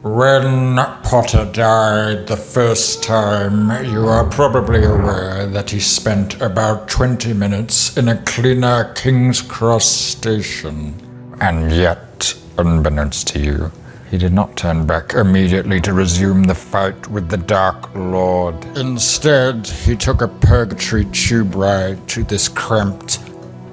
When Potter died the first time, you are probably aware that he spent about 20 minutes in a cleaner King's Cross station. And yet, unbeknownst to you, he did not turn back immediately to resume the fight with the Dark Lord. Instead, he took a purgatory tube ride to this cramped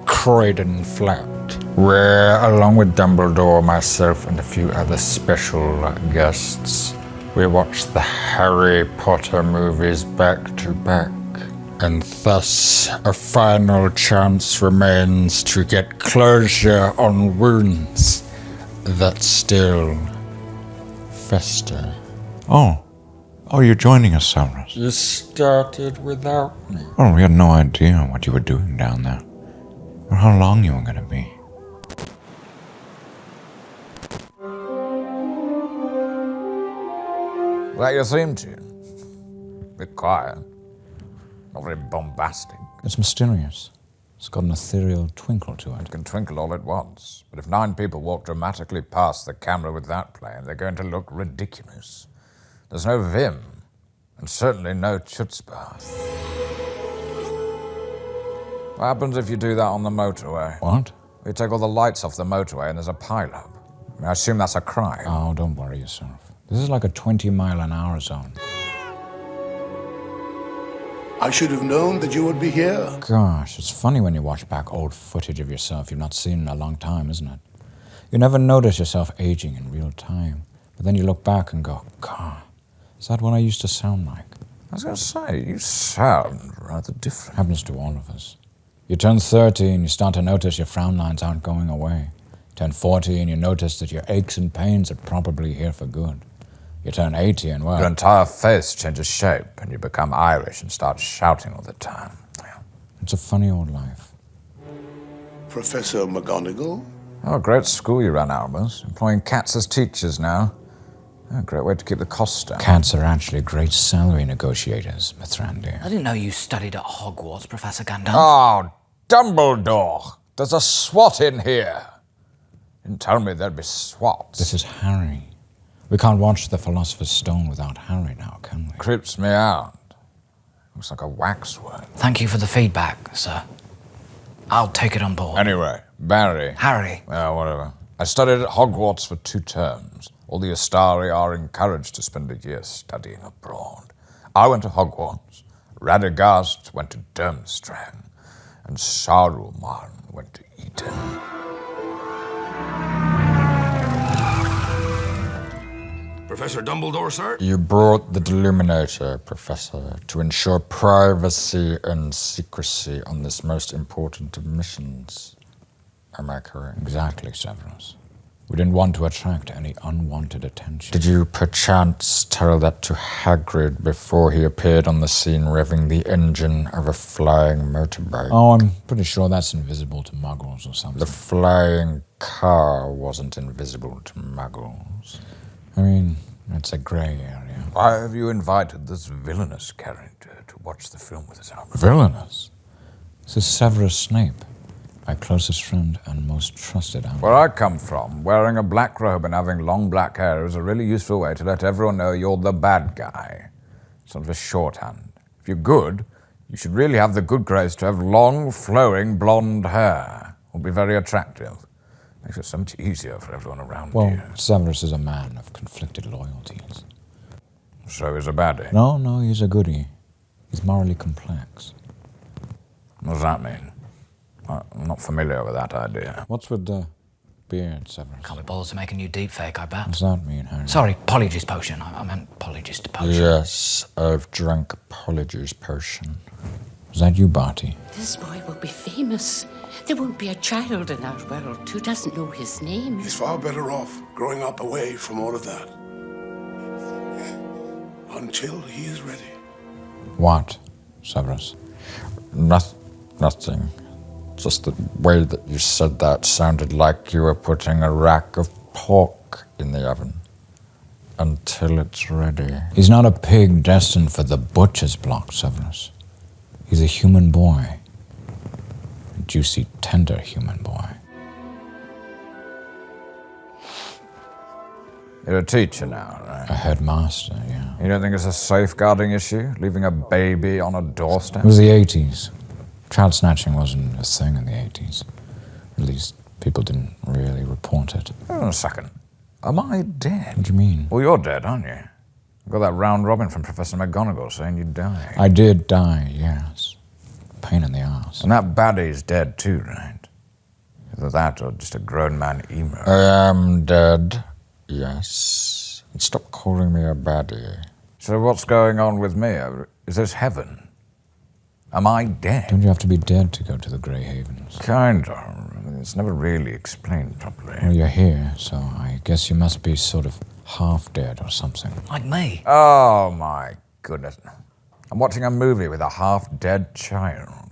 Croydon flat, where, along with Dumbledore, myself, and a few other special guests, we watched the Harry Potter movies back to back. And thus, a final chance remains to get closure on wounds that still fester. Oh, you're joining us, Severus. You started without me. Well, we had no idea what you were doing down there, or how long you were going to be. Is that your theme tune? Bit quiet. Not very bombastic. It's mysterious. It's got an ethereal twinkle to it. It can twinkle all at once. But if 9 people walk dramatically past the camera with that playing, they're going to look ridiculous. There's no vim, and certainly no chutzpah. What happens if you do that on the motorway? What? You take all the lights off the motorway and there's a pile-up. I assume that's a crime. Oh, don't worry yourself. This is like a 20-mile-an-hour zone. I should have known that you would be here. Gosh, it's funny when you watch back old footage of yourself you've not seen in a long time, isn't it? You never notice yourself aging in real time, but then you look back and go, God, is that what I used to sound like? I was going to say, you sound rather different. Happens to all of us. You turn 30 and you start to notice your frown lines aren't going away. You turn 40 and you notice that your aches and pains are probably here for good. You turn 80 and, well... Your entire face changes shape and you become Irish and start shouting all the time. It's a funny old life. Professor McGonagall? Oh, a great school you run, Albus. Employing cats as teachers now. A great way to keep the costs down. Cats are actually great salary negotiators, Mithrandir. I didn't know you studied at Hogwarts, Professor Gandalf. Oh, Dumbledore! There's a SWAT in here. Didn't tell me there'd be SWATs. This is Harry. We can't watch The Philosopher's Stone without Harry now, can we? Creeps me out. Looks like a waxwork. Thank you for the feedback, sir. I'll take it on board. Anyway, Barry. Harry. Well, whatever. I studied at Hogwarts for 2 terms. All the Astari are encouraged to spend a year studying abroad. I went to Hogwarts. Radagast went to Durmstrang. And Saruman went to Eton. Professor Dumbledore, sir? You brought the Deluminator, Professor, to ensure privacy and secrecy on this most important of missions. Am I correct? Exactly, Severus. We didn't want to attract any unwanted attention. Did you perchance tell that to Hagrid before he appeared on the scene revving the engine of a flying motorbike? Oh, I'm pretty sure that's invisible to muggles or something. The flying car wasn't invisible to muggles. I mean, it's a grey area. Why have you invited this villainous character to watch the film with us, Albert? Villainous? This is Severus Snape, my closest friend and most trusted ally. Where I come from, wearing a black robe and having long black hair is a really useful way to let everyone know you're the bad guy. Sort of a shorthand. If you're good, you should really have the good grace to have long, flowing blonde hair. It will be very attractive. Makes it so much easier for everyone around Well, you. Severus is a man of conflicted loyalties. So he's a baddie. No, he's a goodie. He's morally complex. What does that mean? I'm not familiar with that idea. What's with the beard, Severus? Can't be bothered to make a new deepfake, I bet. What's that mean, Harry? Sorry, Polyjuice Potion. I meant Polyjuice Potion. Yes, I've drunk Polyjuice Potion. Was that you, Barty? This boy will be famous. There won't be a child in our world who doesn't know his name. He's far better off growing up away from all of that. Until he is ready. What, Severus? Nothing. Just the way that you said that sounded like you were putting a rack of pork in the oven. Until it's ready. He's not a pig destined for the butcher's block, Severus. He's a human boy. A juicy, tender human boy. You're a teacher now, right? A headmaster, yeah. You don't think it's a safeguarding issue, leaving a baby on a doorstep? It was the 80s. Child snatching wasn't a thing in the 80s. At least people didn't really report it. Hold on a second. Am I dead? What do you mean? Well, you're dead, aren't you? Got that round robin from Professor McGonagall saying you died. I did die, yes. Pain in the ass. And that baddie's dead too, right? Either that or just a grown man emo. I am dead, yes. And stop calling me a baddie. So what's going on with me? Is this heaven? Am I dead? Don't you have to be dead to go to the Grey Havens? Kind of. I mean, it's never really explained properly. Well, you're here, so I guess you must be sort of half dead or something. Like me. Oh my goodness. I'm watching a movie with a half-dead child.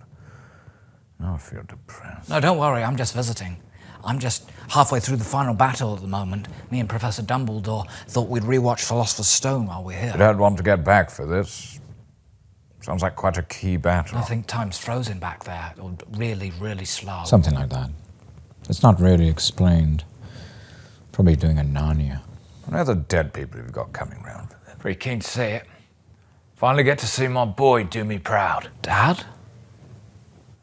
Now I feel depressed. No, don't worry, I'm just visiting. I'm just halfway through the final battle at the moment. Me and Professor Dumbledore thought we'd rewatch Philosopher's Stone while we're here. You don't want to get back for this. Sounds like quite a key battle. I think time's frozen back there, or really, really slow. Something like that. It's not really explained. Probably doing a Narnia. What other dead people have you got coming round for this? Pretty keen to see it. Finally get to see my boy do me proud. Dad?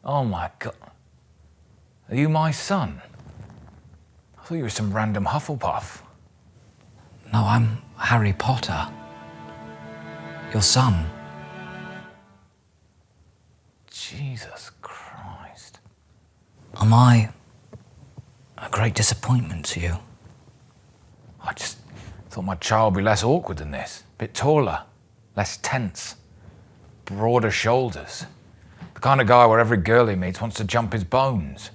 Oh my God. Are you my son? I thought you were some random Hufflepuff. No, I'm Harry Potter. Your son. Jesus Christ. Am I a great disappointment to you? I just thought my child would be less awkward than this. Bit taller, less tense, broader shoulders. The kind of guy where every girl he meets wants to jump his bones.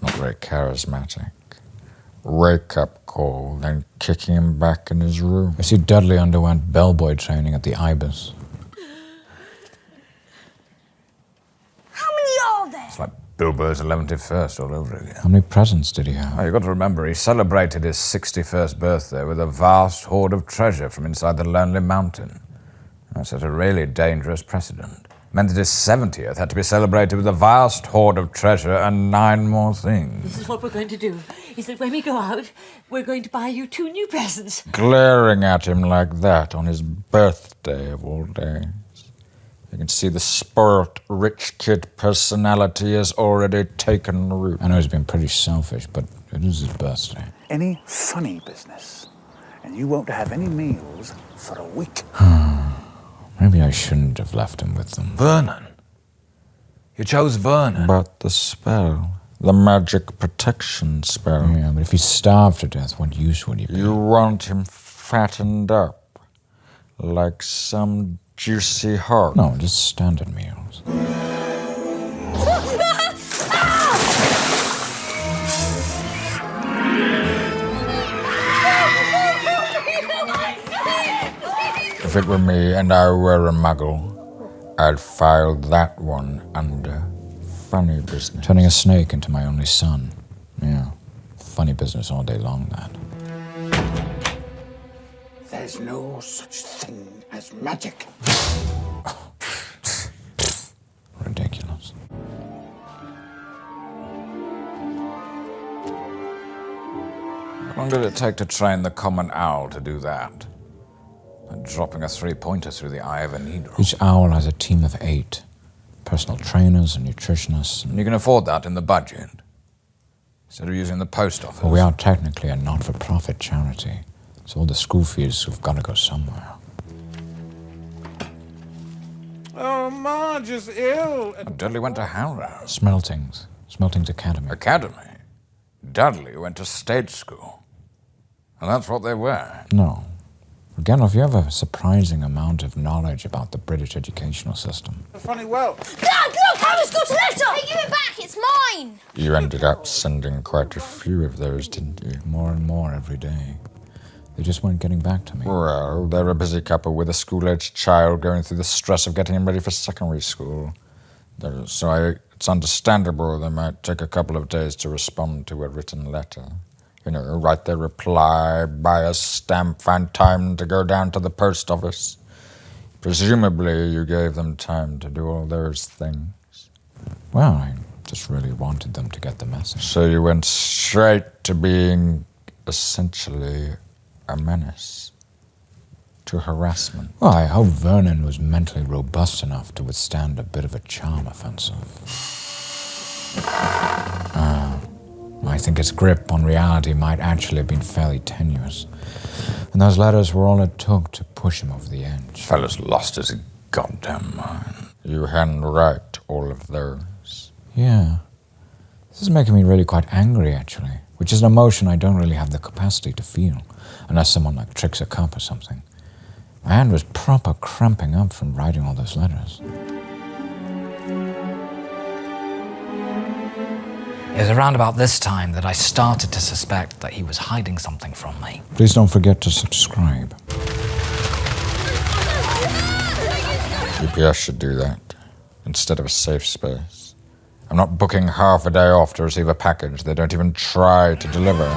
Not very charismatic. Wake-up call, then kicking him back in his room. I see Dudley underwent bellboy training at the Ibis. How many are there? It's like Bilbo's 111st all over again. How many presents did he have? Oh, you've got to remember, he celebrated his 61st birthday with a vast hoard of treasure from inside the Lonely Mountain. That set a really dangerous precedent. Meant that his 70th had to be celebrated with a vast hoard of treasure and 9 more things. This is what we're going to do, is that when we go out, we're going to buy you 2 new presents. Glaring at him like that on his birthday of all days. You can see the spoilt rich kid personality has already taken root. I know he's been pretty selfish, but it is his birthday. Any funny business, and you won't have any meals for a week. Maybe I shouldn't have left him with them. Vernon? You chose Vernon? But the spell, the magic protection spell. Yeah, but if he starved to death, what use would he be? You want him fattened up like some juicy hog. No, just standard meals. If it were me and I were a muggle, I'd file that one under funny business. Turning a snake into my only son. Yeah, funny business all day long, that. There's no such thing as magic. Ridiculous. How long did it take to train the common owl to do that? Like dropping a 3-pointer through the eye of a needle. Each owl has a team of 8. Personal trainers and nutritionists. And you can afford that in the budget. Instead of using the post office. Well, we are technically a not-for-profit charity, so all the school fees have got to go somewhere. Oh, Marge is ill. Dudley went to Harrow. Smeltings Academy. Academy. Dudley went to state school. And that's what they were. No. Gandalf, you have a surprising amount of knowledge about the British educational system. Funny well. Dad, look! Harry's got a letter! Hey, give it back! It's mine! You ended up sending quite a few of those, didn't you? More and more every day. They just weren't getting back to me. Well, they're a busy couple with a school-aged child going through the stress of getting him ready for secondary school. It's understandable they might take a couple of days to respond to a written letter. You know, write their reply, buy a stamp, find time to go down to the post office. Presumably you gave them time to do all those things. Well, I just really wanted them to get the message. So you went straight to being essentially a menace to harassment. Well, I hope Vernon was mentally robust enough to withstand a bit of a charm offensive. I think his grip on reality might actually have been fairly tenuous. And those letters were all it took to push him over the edge. Fella's lost his goddamn mind. You handwrite all of those. Yeah. This is making me really quite angry, actually, which is an emotion I don't really have the capacity to feel, unless someone like tricks a cup or something. My hand was proper cramping up from writing all those letters. It was around about this time that I started to suspect that he was hiding something from me. Please don't forget to subscribe. UPS should do that instead of a safe space. I'm not booking half a day off to receive a package they don't even try to deliver.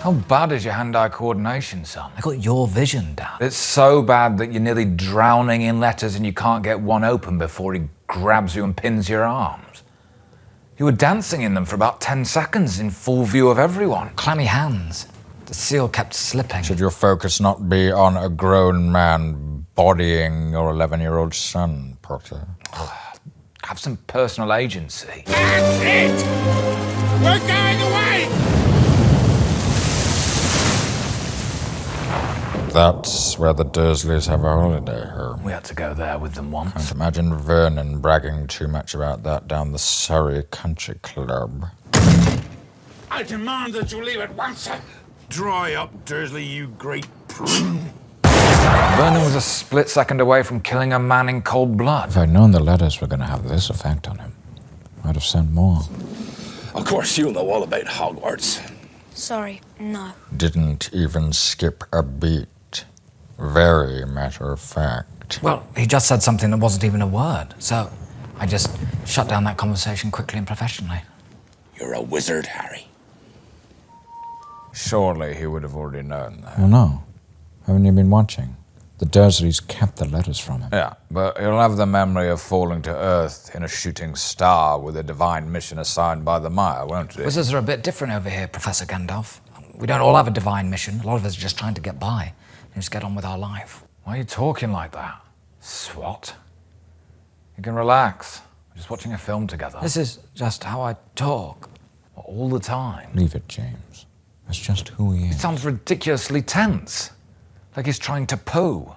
How bad is your hand-eye coordination, son? I got your vision, Dad. It's so bad that you're nearly drowning in letters and you can't get one open before he grabs you and pins your arms. You were dancing in them for about 10 seconds in full view of everyone. Clammy hands. The seal kept slipping. Should your focus not be on a grown man bodying your 11-year-old son, Potter? Have some personal agency. That's it! We're going away! That's where the Dursleys have a holiday home. We had to go there with them once. Can't imagine Vernon bragging too much about that down the Surrey Country Club. I demand that you leave at once. Dry up, Dursley, you great prune. Vernon was a split second away from killing a man in cold blood. If I'd known the letters were going to have this effect on him, I'd have sent more. Of course, you'll know all about Hogwarts. Sorry, no. Didn't even skip a beat. Very matter of fact. Well, he just said something that wasn't even a word, so I just shut down that conversation quickly and professionally. You're a wizard, Harry. Surely he would have already known that. Well, no. Haven't you been watching? The Dursleys kept the letters from him. Yeah, but he'll have the memory of falling to Earth in a shooting star with a divine mission assigned by the Mire, won't he? Wizards are a bit different over here, Professor Gandalf. We don't all have a divine mission. A lot of us are just trying to get by and just get on with our life. Why are you talking like that? Swat. You can relax. We're just watching a film together. This is just how I talk. All the time. Leave it, James. That's just who he It is. sounds ridiculously tense. Like he's trying to poo.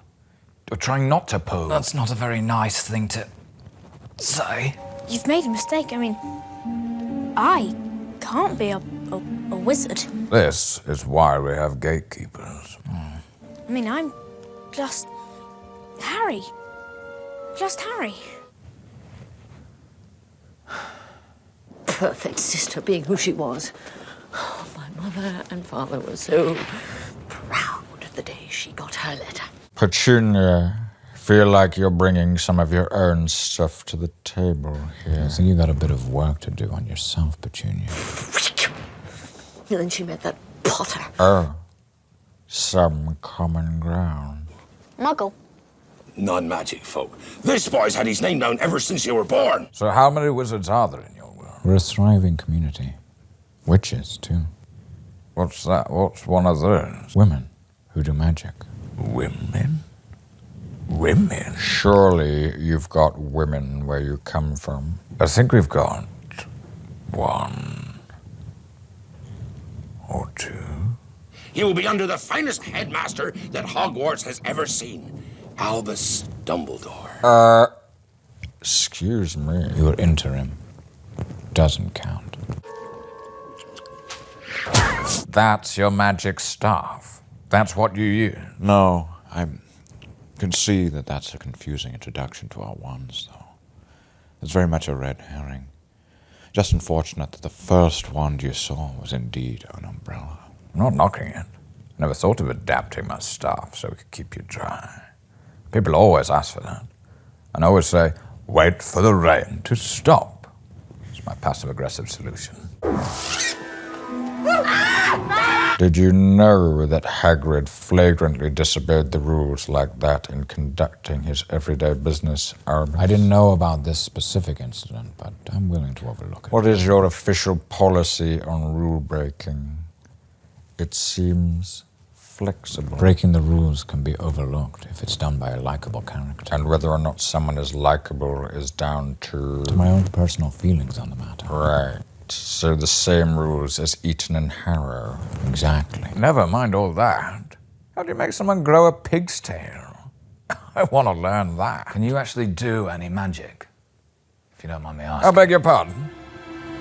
Or trying not to poo. That's not a very nice thing to say. You've made a mistake. I mean, I can't be a wizard. This is why we have gatekeepers. I mean, I'm just Harry. Just Harry. Perfect sister being who she was. Oh, my mother and father were so proud the day she got her letter. Petunia, feel like you're bringing some of your own stuff to the table here. I think you got a bit of work to do on yourself, Petunia. And then she met that Potter. Oh, some common ground. Muggle. Non-magic folk. This boy's had his name down ever since you were born. So how many wizards are there in your world? We're a thriving community. Witches, too. What's that? What's one of those? Women who do magic. Women? Women? Surely you've got women where you come from. I think we've got one or two. He will be under the finest headmaster that Hogwarts has ever seen. Albus Dumbledore. Excuse me. You were interim. Doesn't count. That's your magic staff. That's what you use. No, I can see that that's a confusing introduction to our wands, though. It's very much a red herring. Just unfortunate that the first wand you saw was indeed an umbrella. I'm not knocking it. Never thought of adapting my staff so we could keep you dry. People always ask for that. And I always say, wait for the rain to stop. It's my passive-aggressive solution. Did you know that Hagrid flagrantly disobeyed the rules like that in conducting his everyday business, Albus? I didn't know about this specific incident, but I'm willing to overlook it. What is your official policy on rule breaking? It seems flexible. Breaking the rules can be overlooked if it's done by a likable character. And whether or not someone is likable is down to my own personal feelings on the matter. Right. So the same rules as Eton and Harrow. Exactly. Never mind all that. How do you make someone grow a pig's tail? I want to learn that. Can you actually do any magic? If you don't mind me asking. I beg your pardon?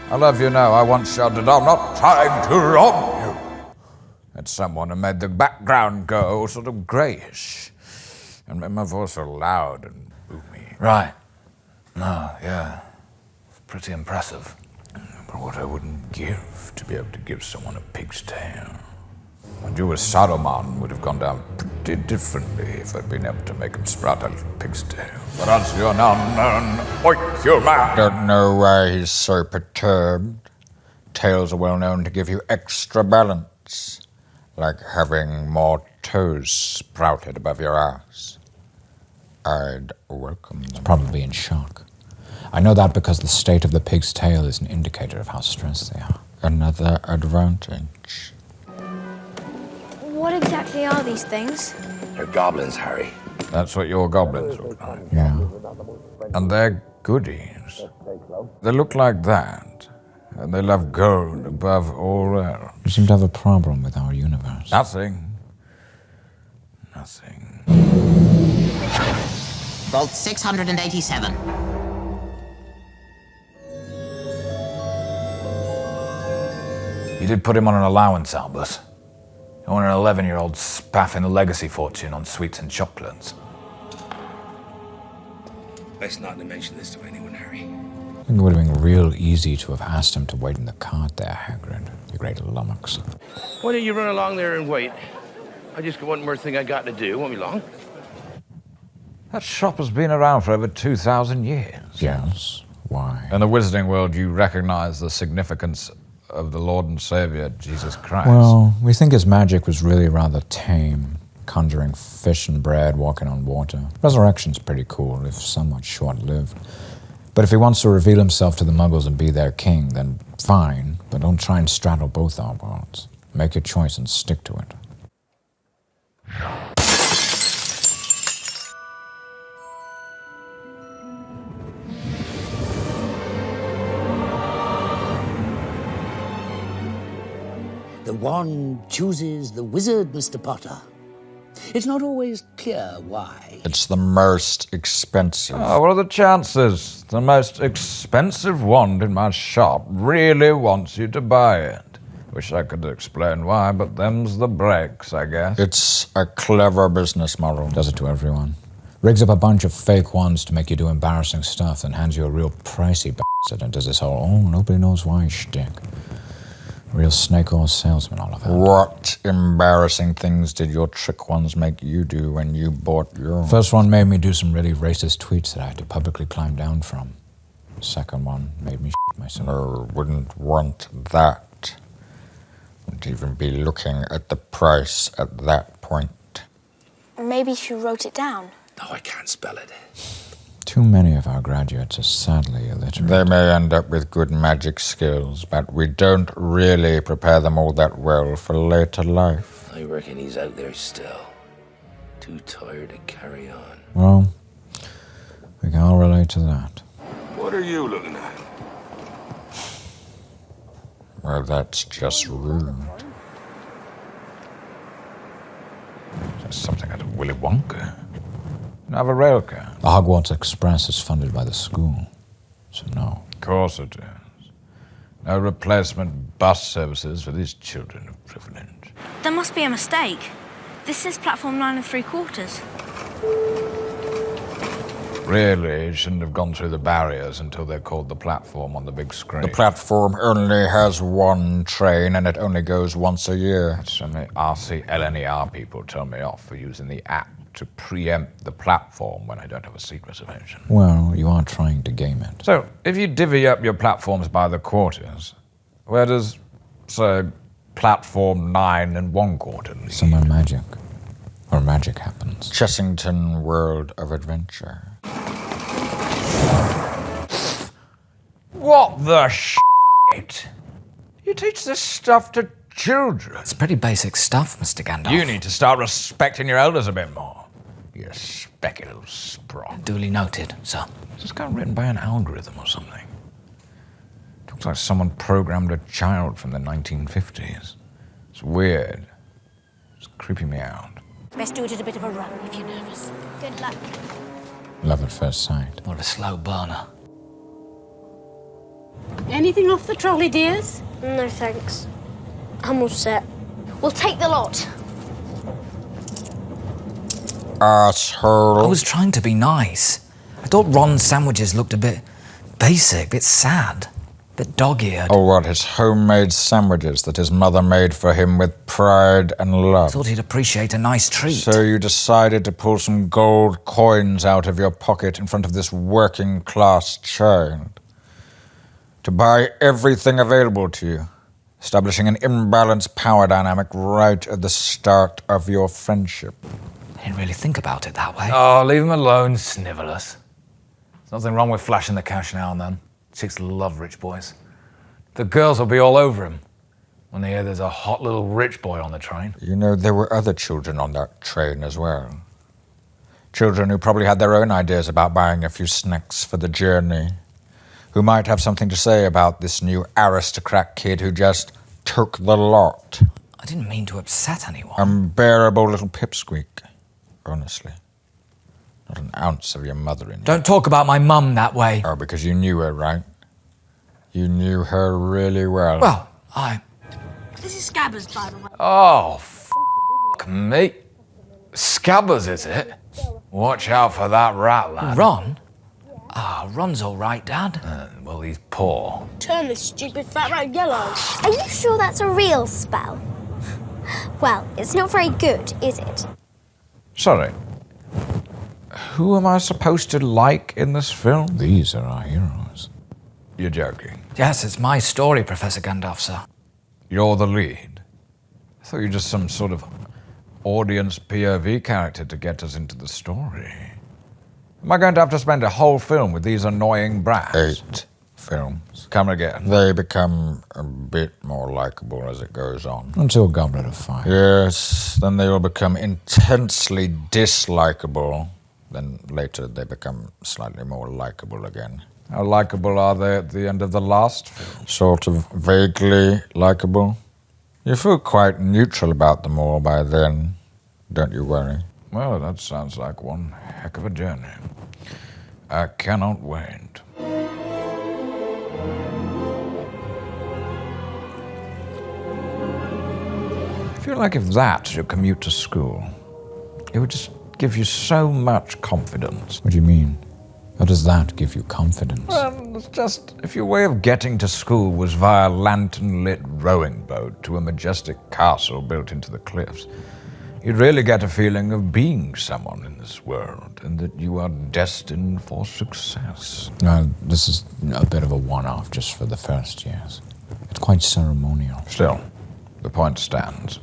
I love you know I once shouted, I'm not trying to rob you. At someone who made the background go sort of greyish. And made my voice so loud and boomy. Right. No, yeah. Pretty impressive. But what I wouldn't give to be able to give someone a pig's tail. And you as Saruman would have gone down pretty differently if I'd been able to make him sprout a little pig's tail. But as you're now known, oink, you man! Don't know why he's so perturbed. Tails are well known to give you extra balance, like having more toes sprouted above your ass. I'd welcome them. Probably in shock. I know that because the state of the pig's tail is an indicator of how stressed they are. Another advantage. What exactly are these things? They're goblins, Harry. That's what your goblins look like. Yeah. And they're goodies. They look like that. And they love gold above all else. You seem to have a problem with our universe. Nothing. Nothing. Vault 687. You did put him on an allowance, Albus. You want an 11-year-old spaffing the legacy fortune on sweets and chocolates. Best not to mention this to anyone, Harry. I think it would have been real easy to have asked him to wait in the cart there, Hagrid. You great lummox. Why don't you run along there and wait? I just got one more thing I got to do. Won't be long. That shop has been around for over 2,000 years. Yes. Why? In the wizarding world, you recognize the significance of the Lord and Savior, Jesus Christ. Well, we think his magic was really rather tame. Conjuring fish and bread, walking on water. Resurrection's pretty cool, if somewhat short-lived. But if he wants to reveal himself to the Muggles and be their king, then fine, but don't try and straddle both our worlds. Make your choice and stick to it. The wand chooses the wizard, Mr. Potter. It's not always clear why. It's the most expensive. Oh, what are the chances? The most expensive wand in my shop really wants you to buy it. Wish I could explain why, but them's the breaks, I guess. It's a clever business model. Does it to everyone. Rigs up a bunch of fake wands to make you do embarrassing stuff, then hands you a real pricey bastard and does this whole, oh, nobody knows why shtick. Real snake oil salesman, all of that. What embarrassing things did your trick ones make you do when you bought yours? First one made me do some really racist tweets that I had to publicly climb down from. The second one made me shit myself. No, wouldn't want that. Wouldn't even be looking at the price at that point. Maybe she wrote it down. No, I can't spell it. Too many of our graduates are sadly illiterate. They may end up with good magic skills, but we don't really prepare them all that well for later life. I reckon he's out there still. Too tired to carry on. Well, we can all relate to that. What are you looking at? Well, that's just rude. That's something out of Willy Wonka. Have a rail car. The Hogwarts Express is funded by the school, so no. Of course it is. No replacement bus services for these children of privilege. There must be a mistake. This says platform 9 3/4. Really, it shouldn't have gone through the barriers until they called the platform on the big screen. The platform only has one train and it only goes once a year. So many RC LNER people tell me off for using the app to preempt the platform when I don't have a seat reservation. Well, you are trying to game it. So, if you divvy up your platforms by the quarters, where does, say, Platform 9 and 1/4 leave. Somewhere magic. Or magic happens. Chessington World of Adventure. What the shit? You teach this stuff to children? It's pretty basic stuff, Mr. Gandalf. You need to start respecting your elders a bit more. You specky little sprot. Duly noted, sir. Is this guy written by an algorithm or something? Looks like someone programmed a child from the 1950s. It's weird. It's creeping me out. Best do it at a bit of a run if you're nervous. Good luck. Love at first sight. What a slow burner. Anything off the trolley, dears? No, thanks. I'm all set. We'll take the lot. Asshole. I was trying to be nice. I thought Ron's sandwiches looked a bit basic, a bit sad, a bit dog-eared. Oh, what, his homemade sandwiches that his mother made for him with pride and I love. thought he'd appreciate a nice treat. So you decided to pull some gold coins out of your pocket in front of this working-class child. To buy everything available to you, establishing an imbalanced power dynamic right at the start of your friendship. I didn't really think about it that way. Oh, leave him alone, snivelous. There's nothing wrong with flashing the cash now and then. Chicks love rich boys. The girls will be all over him when they hear there's a hot little rich boy on the train. You know, there were other children on that train as well. Children who probably had their own ideas about buying a few snacks for the journey, who might have something to say about this new aristocrat kid who just took the lot. I didn't mean to upset anyone. Unbearable little pipsqueak, honestly. Not an ounce of your mother in you. Don't talk about my mum that way. Oh, because you knew her, right? You knew her really well. Well, This is Scabbers, by the way. Oh, f*** me. Scabbers, is it? Watch out for that rat, lad. Ron? Ron's all right, Dad. Well, he's poor. Turn this stupid fat rat yellow. Are you sure that's a real spell? Well, it's not very good, is it? Sorry. Who am I supposed to like in this film? These are our heroes. You're joking. Yes, it's my story, Professor Gandalf, sir. You're the lead. I thought you were just some sort of audience POV character to get us into the story. Am I going to have to spend a whole film with these annoying brats? 8 films. Come again. They become a bit more likable as it goes on. Until Goblet of Fire. Yes, then they will become intensely dislikable. Then later they become slightly more likable again. How likable are they at the end of the last film? Sort of vaguely likable. You feel quite neutral about them all by then, don't you worry? Well, that sounds like one heck of a journey. I cannot wait. I feel like if that's your commute to school, it would just give you so much confidence. What do you mean? How does that give you confidence? Well, it's just if your way of getting to school was via lantern-lit rowing boat to a majestic castle built into the cliffs, you'd really get a feeling of being someone in this world and that you are destined for success. This is a bit of a one-off just for the first years. It's quite ceremonial. Still, the point stands.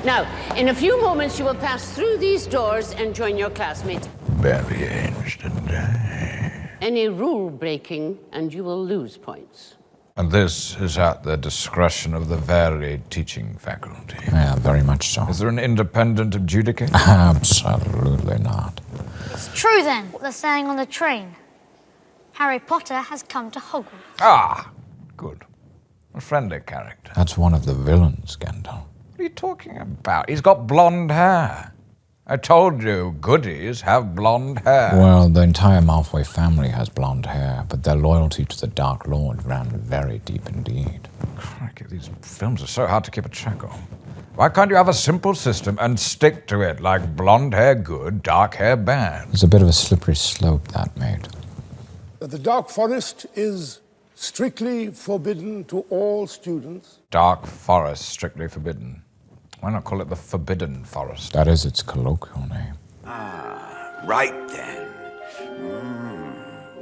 Now, in a few moments, you will pass through these doors and join your classmates. Very instant. Any rule breaking, and you will lose points. And this is at the discretion of the varied teaching faculty. Yeah, very much so. Is there an independent adjudicator? Absolutely not. It's true then, what they're saying on the train. Harry Potter has come to Hogwarts. Ah, good. A friendly character. That's one of the villains, Gandalf. What are you talking about? He's got blonde hair. I told you, goodies have blonde hair. Well, the entire Malfoy family has blonde hair, but their loyalty to the Dark Lord ran very deep indeed. Crikey, these films are so hard to keep a track of. Why can't you have a simple system and stick to it, like blonde hair good, dark hair bad? It's a bit of a slippery slope, that, mate. The Dark Forest is strictly forbidden to all students. Dark Forest, strictly forbidden. Why not call it the Forbidden Forest? That is its colloquial name. Ah, right then.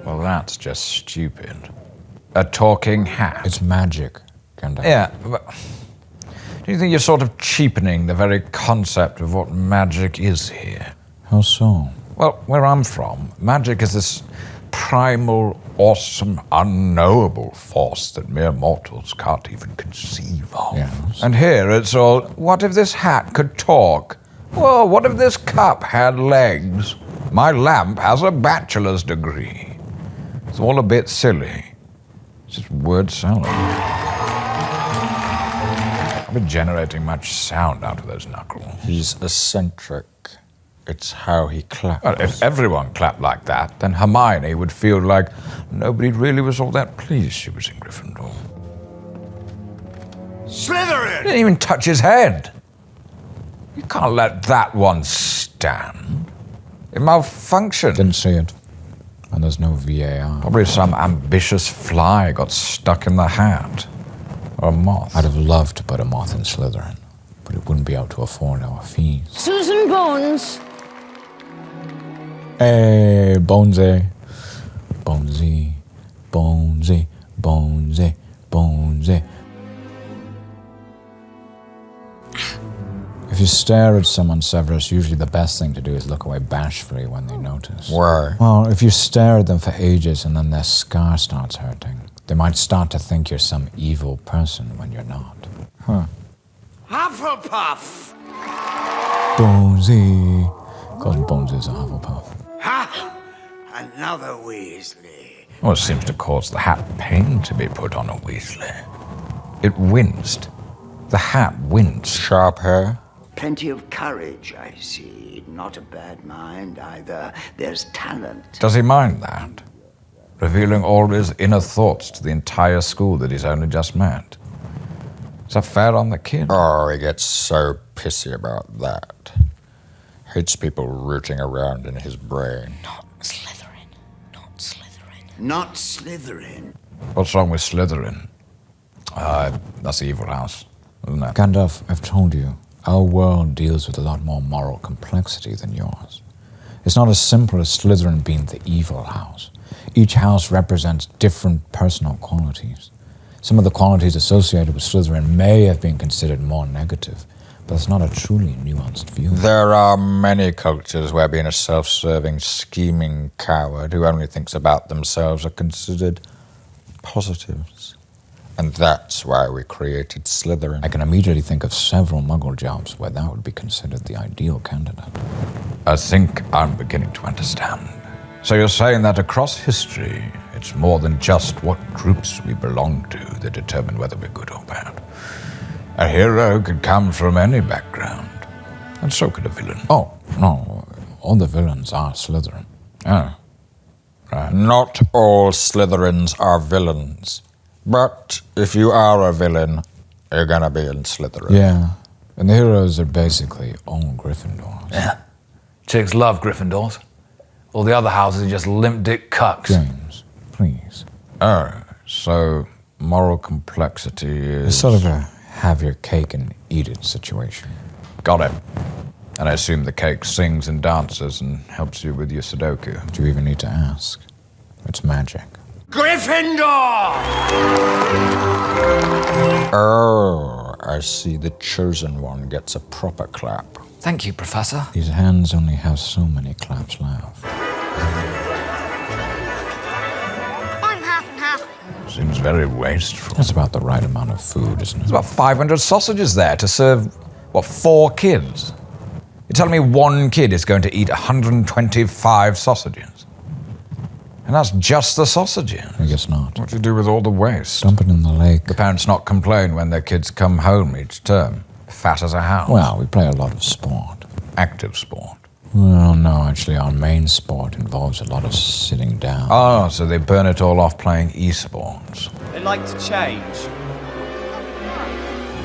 Well, that's just stupid. A talking hat. It's magic, Gandalf. Yeah, but Do you think you're sort of cheapening the very concept of what magic is here? How so? Well, where I'm from, magic is this primal, awesome, unknowable force that mere mortals can't even conceive of. Yes. And here it's all, what if this hat could talk? Well, what if this cup had legs? My lamp has a bachelor's degree. It's all a bit silly. It's just word salad. I've been generating much sound out of those knuckles. He's eccentric. It's how he claps. Well, if everyone clapped like that, then Hermione would feel like nobody really was all that pleased she was in Gryffindor. Slytherin! He didn't even touch his head. You can't let that one stand. It malfunctioned. Didn't see it. And there's no VAR. Probably some ambitious fly got stuck in the hat. Or a moth. I'd have loved to put a moth in Slytherin, but it wouldn't be able to afford our fees. Susan Bones. Hey, Bonesy. Bonesy, Bonesy, Bonesy, Bonesy. If you stare at someone, Severus, usually the best thing to do is look away bashfully when they notice. Why? Well, if you stare at them for ages and then their scar starts hurting, they might start to think you're some evil person when you're not. Huh. Hufflepuff! Bonesy. Because Bonesy's a Hufflepuff. Ha! Another Weasley. Well, it seems to cause the hat pain to be put on a Weasley. It winced. The hat winced. Sharp hair? Plenty of courage, I see. Not a bad mind either. There's talent. Does he mind that? Revealing all his inner thoughts to the entire school that he's only just met. Is that fair on the kid? Oh, he gets so pissy about that. Hates people rooting around in his brain. Not Slytherin. Not Slytherin. Not Slytherin. What's wrong with Slytherin? That's the evil house, isn't it? Gandalf, I've told you, our world deals with a lot more moral complexity than yours. It's not as simple as Slytherin being the evil house. Each house represents different personal qualities. Some of the qualities associated with Slytherin may have been considered more negative, but it's not a truly nuanced view. There are many cultures where being a self-serving, scheming coward who only thinks about themselves are considered positives. And that's why we created Slytherin. I can immediately think of several Muggle jobs where that would be considered the ideal candidate. I think I'm beginning to understand. So you're saying that across history, it's more than just what groups we belong to that determine whether we're good or bad. A hero could come from any background, and so could a villain. Oh, no, all the villains are Slytherin. Oh, right. Not all Slytherins are villains. But if you are a villain, you're gonna be in Slytherin. Yeah, and the heroes are basically all Gryffindors. Yeah. Chicks love Gryffindors. All the other houses are just limp dick cucks. James, please. Oh, so moral complexity is... It's sort of a have your cake and eat it situation. Got it. And I assume the cake sings and dances and helps you with your Sudoku. Do you even need to ask? It's magic. Gryffindor! Oh, I see. The chosen one gets a proper clap. Thank you, Professor. These hands only have so many claps left. I'm half and half. Seems very wasteful. That's about the right amount of food, isn't it? There's about 500 sausages there to serve, 4 kids? You're telling me one kid is going to eat 125 sausages? And that's just the sausages? I guess not. What do you do with all the waste? Dump it in the lake. The parents not complain when their kids come home each term, fat as a house? Well, we play a lot of sport. Active sport? Well, no, actually, our main sport involves a lot of sitting down. Oh, so they burn it all off playing esports. They like to change.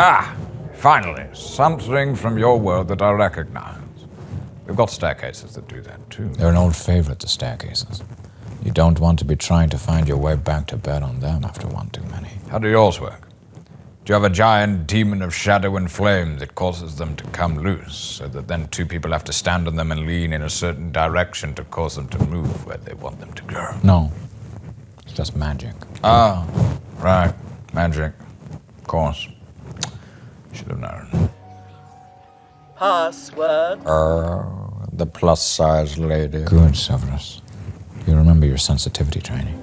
Ah, finally, something from your world that I recognize. We've got staircases that do that too. They're an old favorite, the staircases. You don't want to be trying to find your way back to bed on them after one too many. How do yours work? Do you have a giant demon of shadow and flame that causes them to come loose, so that then 2 people have to stand on them and lean in a certain direction to cause them to move where they want them to go? No. It's just magic. Ah, right. Magic. Of course. Should have known. Password. Oh, the plus-size lady. Good, Severus. You remember your sensitivity training.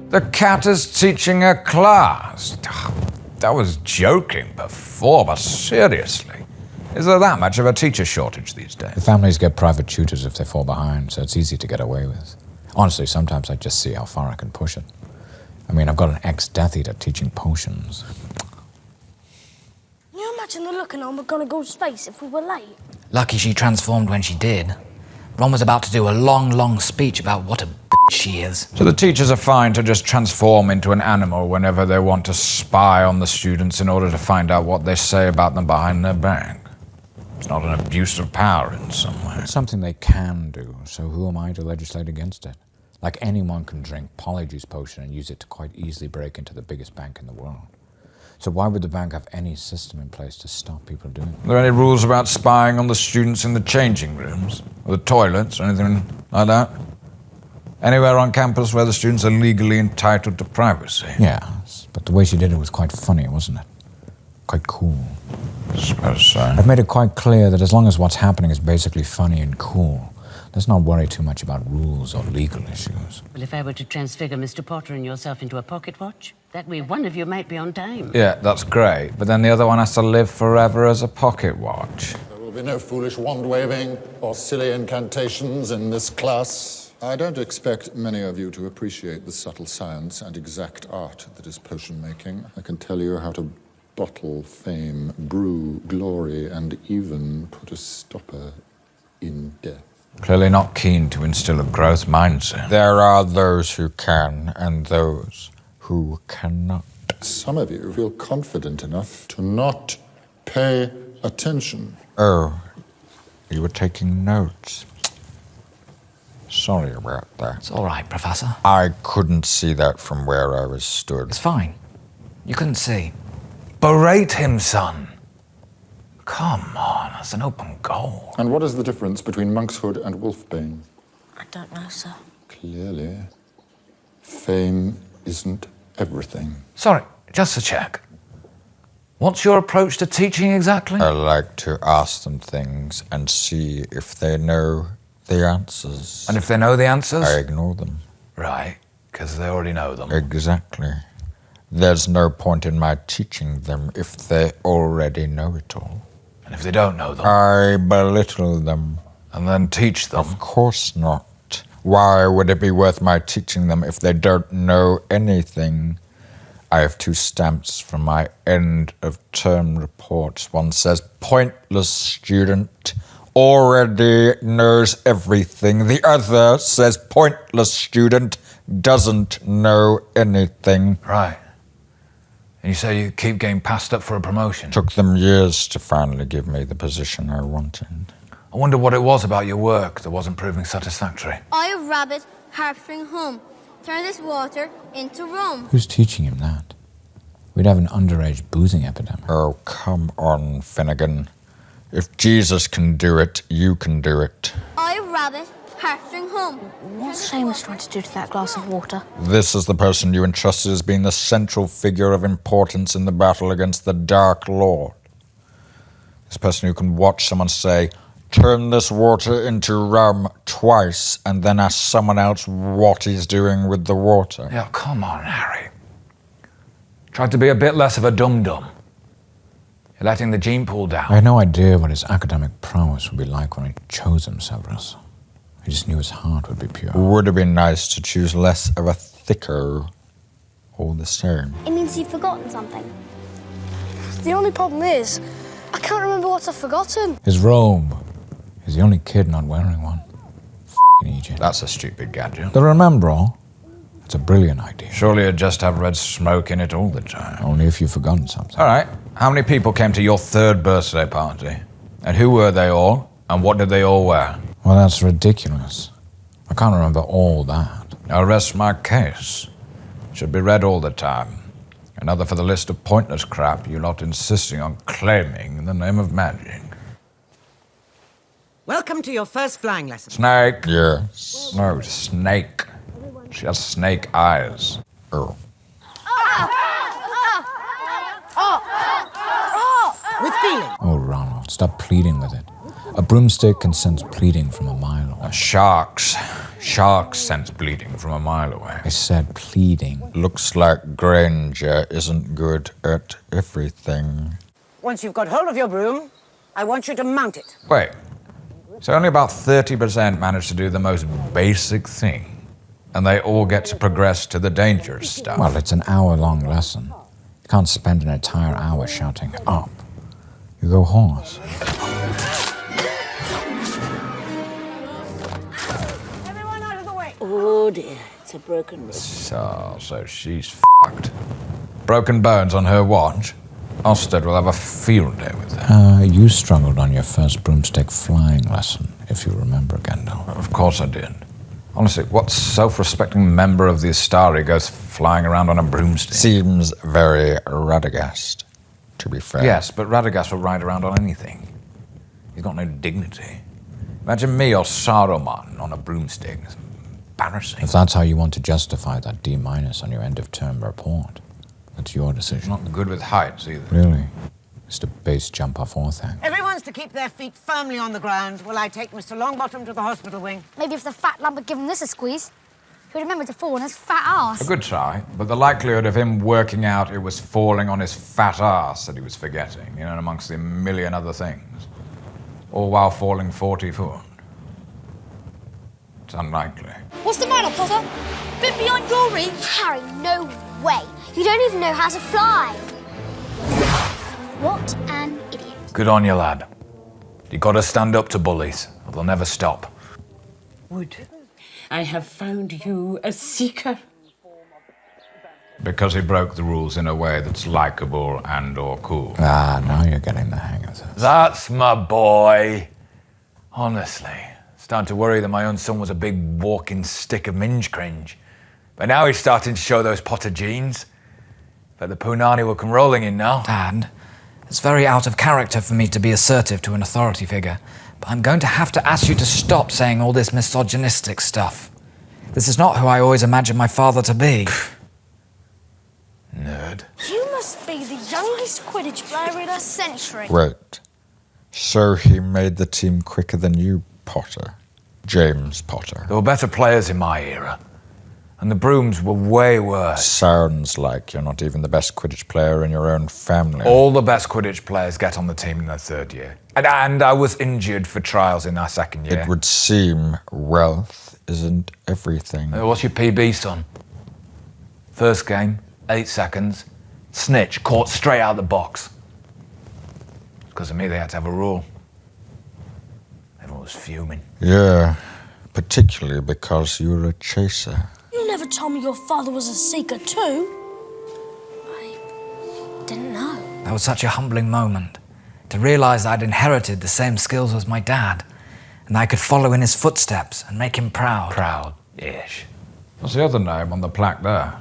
The cat is teaching a class. That was joking before, but seriously. Is there that much of a teacher shortage these days? The families get private tutors if they fall behind, so it's easy to get away with. Honestly, sometimes I just see how far I can push it. I mean, I've got an ex-Death Eater teaching potions. Can you imagine the look and we're gonna go to space if we were late? Lucky she transformed when she did. Ron was about to do a long speech about what a bitch she is. So the teachers are fine to just transform into an animal whenever they want to spy on the students in order to find out what they say about them behind their back. It's not an abuse of power in some way. It's something they can do, so who am I to legislate against it? Like anyone can drink Polyjuice potion and use it to quite easily break into the biggest bank in the world. So why would the bank have any system in place to stop people doing it? Are there any rules about spying on the students in the changing rooms? Or the toilets, or anything like that? Anywhere on campus where the students are legally entitled to privacy? Yes, but the way she did it was quite funny, wasn't it? Quite cool. I suppose so. I've made it quite clear that as long as what's happening is basically funny and cool, let's not worry too much about rules or legal issues. Well, if I were to transfigure Mr. Potter and yourself into a pocket watch, that way one of you might be on time. Yeah, that's great, but then the other one has to live forever as a pocket watch. There will be no foolish wand-waving or silly incantations in this class. I don't expect many of you to appreciate the subtle science and exact art that is potion-making. I can tell you how to bottle fame, brew glory, and even put a stopper in death. Clearly not keen to instill a growth mindset. There are those who can and those who cannot. Some of you feel confident enough to not pay attention. Oh, you were taking notes. Sorry about that. It's all right, Professor. I couldn't see that from where I was stood. It's fine. You couldn't see. Berate him, son. Come on, that's an open goal. And what is the difference between monkshood and wolfbane? I don't know, sir. Clearly, fame isn't everything. Sorry, just to check. What's your approach to teaching exactly? I like to ask them things and see if they know the answers. And if they know the answers? I ignore them. Right, because they already know them. Exactly. There's no point in my teaching them if they already know it all. And if they don't know them? I belittle them. And then teach them? Of course not. Why would it be worth my teaching them if they don't know anything? I have 2 stamps from my end-of-term reports. One says, pointless student, already knows everything. The other says, pointless student, doesn't know anything. Right. And you say you keep getting passed up for a promotion? Took them years to finally give me the position I wanted. I wonder what it was about your work that wasn't proving satisfactory. I, a rabbit, harping home. Turn this water into rum. Who's teaching him that? We'd have an underage boozing epidemic. Oh, come on, Finnegan. If Jesus can do it, you can do it. I, a rabbit, harping home. What's Seamus trying to do to that glass of water? This is the person you entrusted as being the central figure of importance in the battle against the Dark Lord. This person who can watch someone say, turn this water into rum twice, and then ask someone else what he's doing with the water. Yeah, come on, Harry. Try to be a bit less of a dum-dum. You're letting the gene pool down. I had no idea what his academic prowess would be like when I chose him, Severus. I just knew his heart would be pure. Would have been nice to choose less of a thicker, all the same. It means you've forgotten something. The only problem is, I can't remember what I've forgotten. His robe. He's the only kid not wearing one. F***ing Egypt. That's a stupid gadget. The Remembrall? It's a brilliant idea. Surely you'd just have red smoke in it all the time. Only if you've forgotten something. All right. How many people came to your 3rd birthday party? And who were they all? And what did they all wear? Well, that's ridiculous. I can't remember all that. I'll rest my case. Should be read all the time. Another for the list of pointless crap you lot insisting on claiming in the name of magic. Welcome to your first flying lesson. Snake. Yes. No, snake. She has snake eyes. Oh. with feeling. Oh, Ronald, stop pleading with it. A broomstick can sense bleeding from a mile away. Sharks sense bleeding from a mile away. I said pleading. Looks like Granger isn't good at everything. Once you've got hold of your broom, I want you to mount it. Wait, so only about 30% manage to do the most basic thing, and they all get to progress to the dangerous stuff. Well, it's an hour-long lesson. You can't spend an entire hour shouting up. You go horse. Everyone out of the way. Oh dear, it's a broken rib. So she's fucked. Broken bones on her watch. Ostead will have a field day with that. You struggled on your first broomstick flying lesson, if you remember, Gandalf. Of course I did. Honestly, what self-respecting member of the Astari goes flying around on a broomstick? Seems very Radagast, to be fair. Yes, but Radagast will ride around on anything. He's got no dignity. Imagine me or Saruman on a broomstick. It's embarrassing. If that's how you want to justify that D- on your end-of-term report, that's your decision. Not good with heights, either. Really? Mr. Base jump off Orthanc. Everyone's to keep their feet firmly on the ground while I take Mr. Longbottom to the hospital wing. Maybe if the fat lad had given this a squeeze, he'd remember to fall on his fat ass. A good try, but the likelihood of him working out it was falling on his fat ass that he was forgetting, amongst the million other things. All while falling 40 foot. It's unlikely. What's the matter, Potter? Bit beyond your reach. Harry, no way. You don't even know how to fly. What an idiot. Good on you, lad. You gotta stand up to bullies, or they'll never stop. Wood, I have found you a seeker. Because he broke the rules in a way that's likable and or cool. Now you're getting the hang of this. That's my boy. Honestly, starting to worry that my own son was a big walking stick of minge cringe. But now he's starting to show those Potter genes. But the Punani will come rolling in now. Dad, it's very out of character for me to be assertive to an authority figure, but I'm going to have to ask you to stop saying all this misogynistic stuff. This is not who I always imagined my father to be. Nerd. You must be the youngest Quidditch player in a century. Right. So he made the team quicker than you, Potter. James Potter. There were better players in my era. And the brooms were way worse. Sounds like you're not even the best Quidditch player in your own family. All the best Quidditch players get on the team in their third year. And I was injured for trials in our second year. It would seem wealth isn't everything. What's your PB, son? First game, 8 seconds. Snitch, caught straight out of the box. Because of me, they had to have a rule. Everyone was fuming. Yeah, particularly because you were a chaser. You never told me your father was a seeker too. I didn't know. That was such a humbling moment, to realise I'd inherited the same skills as my dad, and I could follow in his footsteps and make him proud. Proud-ish. What's the other name on the plaque there?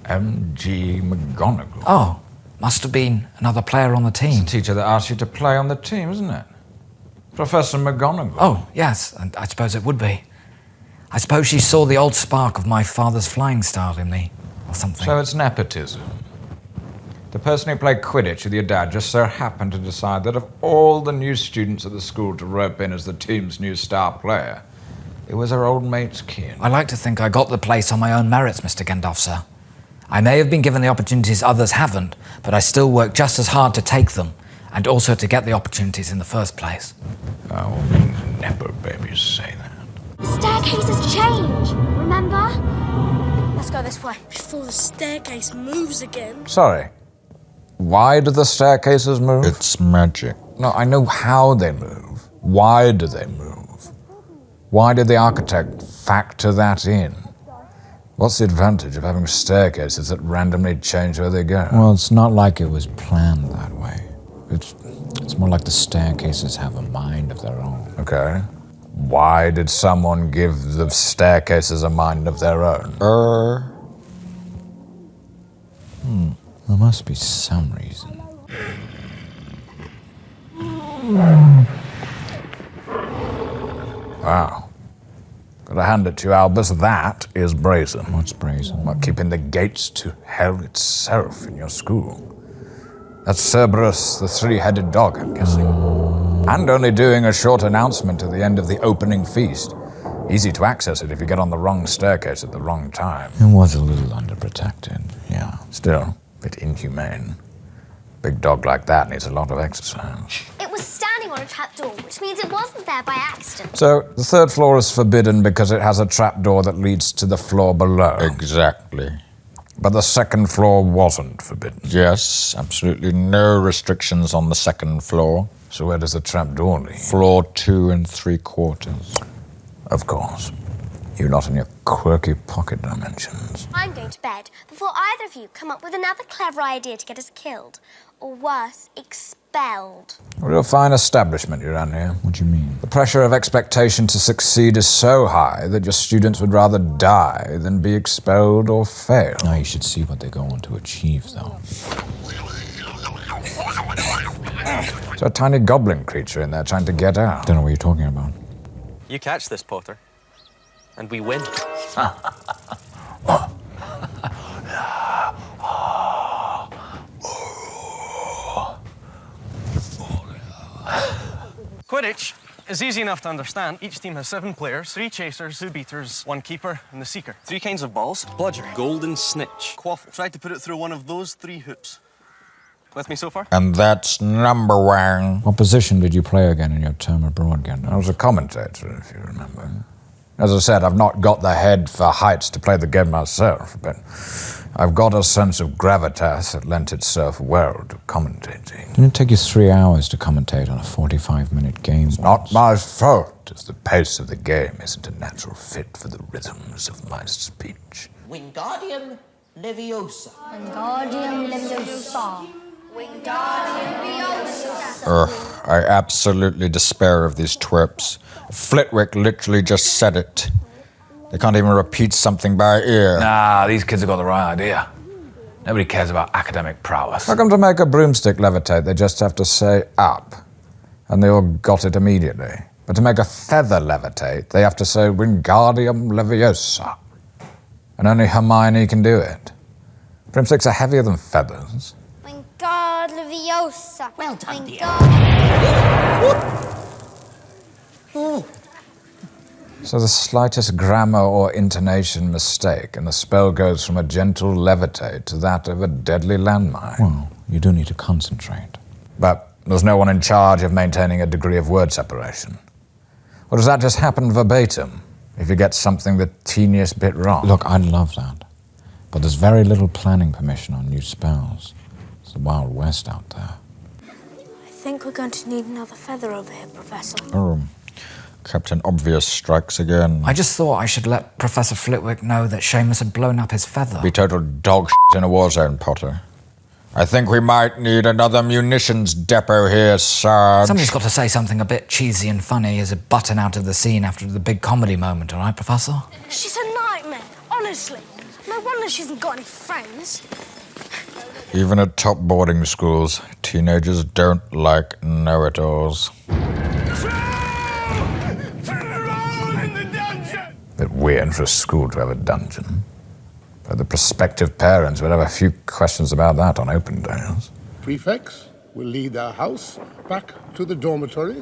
M.G. McGonagall. Oh, must have been another player on the team. It's the teacher that asked you to play on the team, isn't it? Professor McGonagall. Oh, yes, and I suppose it would be. I suppose she saw the old spark of my father's flying style in me, or something. So it's nepotism. The person who played Quidditch with your dad just so happened to decide that of all the new students at the school to rope in as the team's new star player, it was her old mate's kin. I like to think I got the place on my own merits, Mr. Gandalf, sir. I may have been given the opportunities others haven't, but I still work just as hard to take them, and also to get the opportunities in the first place. Oh, nepo babies say that. The staircases change, remember? Let's go this way. Before the staircase moves again. Sorry. Why do the staircases move? It's magic. No, I know how they move. Why do they move? Why did the architect factor that in? What's the advantage of having staircases that randomly change where they go? Well, it's not like it was planned that way. It's more like the staircases have a mind of their own. Okay. Why did someone give the staircases a mind of their own? There must be some reason. Wow. Gotta hand it to you, Albus. That is brazen. What's brazen? Well, keeping the gates to hell itself in your school. That's Cerberus, the three-headed dog, I'm guessing. And only doing a short announcement at the end of the opening feast. Easy to access it if you get on the wrong staircase at the wrong time. It was a little underprotected, yeah. Still, a bit inhumane. Big dog like that needs a lot of exercise. It was standing on a trapdoor, which means it wasn't there by accident. So, the third floor is forbidden because it has a trapdoor that leads to the floor below. Exactly. But the second floor wasn't forbidden. Yes, absolutely no restrictions on the second floor. So where does the trapdoor lead? Floor 2 3/4. Of course. You're not in your quirky pocket dimensions. I'm going to bed before either of you come up with another clever idea to get us killed. Or worse, expelled. A real fine establishment you run here. What do you mean? The pressure of expectation to succeed is so high that your students would rather die than be expelled or fail. Now you should see what they go on to achieve, though. There's a tiny goblin creature in there trying to get out. Don't know what you're talking about. You catch this, Potter, and we win. Quidditch is easy enough to understand. Each team has 7 players, 3 chasers, 2 beaters, 1 keeper, and the seeker. 3 kinds of balls: bludger, golden snitch, quaffle. Try to put it through one of those 3 hoops. With me so far? And that's number 1. What position did you play again in your term abroad, Gandalf? I was a commentator, if you remember. As I said, I've not got the head for heights to play the game myself, but I've got a sense of gravitas that lent itself well to commentating. Didn't it take you 3 hours to commentate on a 45-minute game? It's not my fault if the pace of the game isn't a natural fit for the rhythms of my speech. Wingardium Leviosa. Wingardium Leviosa. Wingardium Leviosa. Ugh, I absolutely despair of these twerps. Flitwick literally just said it. They can't even repeat something by ear. Nah, these kids have got the right idea. Nobody cares about academic prowess. How come to make a broomstick levitate, they just have to say up? And they all got it immediately. But to make a feather levitate, they have to say Wingardium Leviosa. And only Hermione can do it. Broomsticks are heavier than feathers. Wingardium Leviosa. Well done, dear. So the slightest grammar or intonation mistake, and the spell goes from a gentle levitate to that of a deadly landmine. Well, you do need to concentrate. But there's no one in charge of maintaining a degree of word separation. Or does that just happen verbatim, if you get something the teeniest bit wrong? Look, I'd love that. But there's very little planning permission on new spells. It's the Wild West out there. I think we're going to need another feather over here, Professor. Captain Obvious strikes again. I just thought I should let Professor Flitwick know that Seamus had blown up his feather. Be total dog shit in a war zone, Potter. I think we might need another munitions depot here, Sarge. Somebody's got to say something a bit cheesy and funny as a button out of the scene after the big comedy moment, all right, Professor? She's a nightmare, honestly. No wonder she hasn't got any friends. Even at top boarding schools, teenagers don't like know-it-alls. Bit weird for a school to have a dungeon. But the prospective parents would have a few questions about that on open days. Prefects will lead our house back to the dormitory.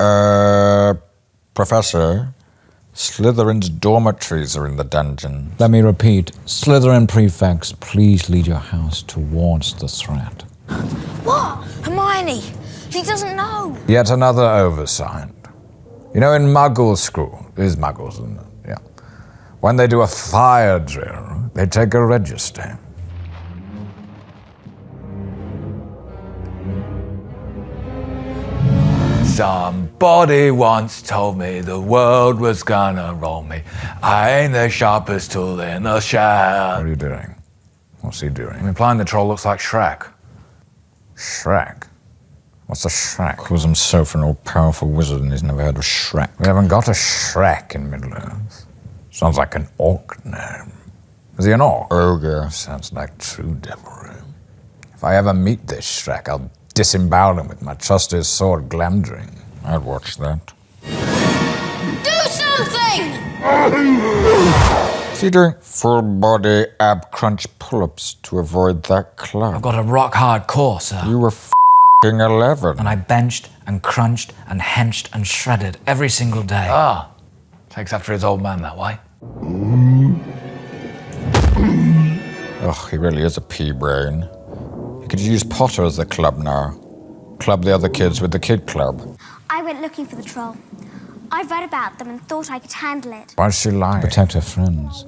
Professor, Slytherin's dormitories are in the dungeon. Let me repeat. Slytherin prefects, please lead your house towards the threat. What? Hermione! He doesn't know. Yet another oversight. You know, in Muggle school, it is Muggles, isn't it? Yeah. When they do a fire drill, they take a register. Somebody once told me the world was gonna roll me. I ain't the sharpest tool in the shed. What are you doing? What's he doing? I'm implying the troll looks like Shrek. Shrek? What's a Shrek? Calls himself an all-powerful wizard and he's never heard of Shrek. We haven't got a Shrek in Middle-earth. Sounds like an orc name. Is he an orc? Ogre. Sounds like true devilry. If I ever meet this Shrek, I'll disembowel him with my trusty sword Glamdring. I'd watch that. Do something! Is he doing full-body ab crunch pull-ups to avoid that club? I've got a rock-hard core, sir. You were 11. And I benched and crunched and henched and shredded every single day. Ah, takes after his old man that way. Ugh, he really is a pea-brain. You could use Potter as the club now. Club the other kids with the kid club. I went looking for the troll. I read about them and thought I could handle it. Why'd she lie? Protect her friends.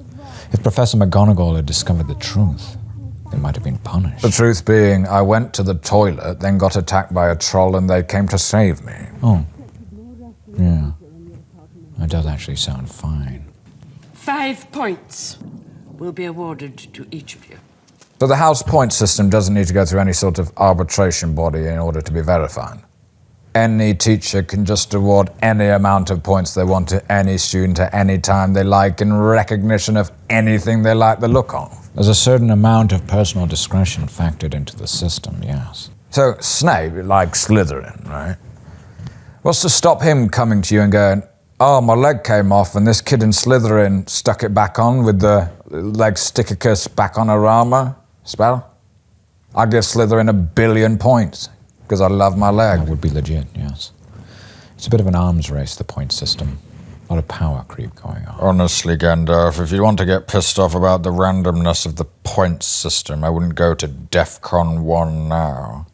If Professor McGonagall had discovered the truth, they might have been punished. The truth being, I went to the toilet, then got attacked by a troll, and they came to save me. Oh. Yeah. That does actually sound fine. 5 points will be awarded to each of you. So the house point system doesn't need to go through any sort of arbitration body in order to be verified. Any teacher can just award any amount of points they want to any student at any time they like in recognition of anything they like the look of. There's a certain amount of personal discretion factored into the system, yes. So Snape, like Slytherin, right? What's to stop him coming to you and going, oh, my leg came off and this kid in Slytherin stuck it back on with the leg stickercus back on her armor spell? I'd give Slytherin 1 billion points because I love my leg. That would be legit, yes. It's a bit of an arms race, the point system. A lot of power creep going on. Honestly, Gandalf, if you want to get pissed off about the randomness of the points system, I wouldn't go to DEFCON 1 now.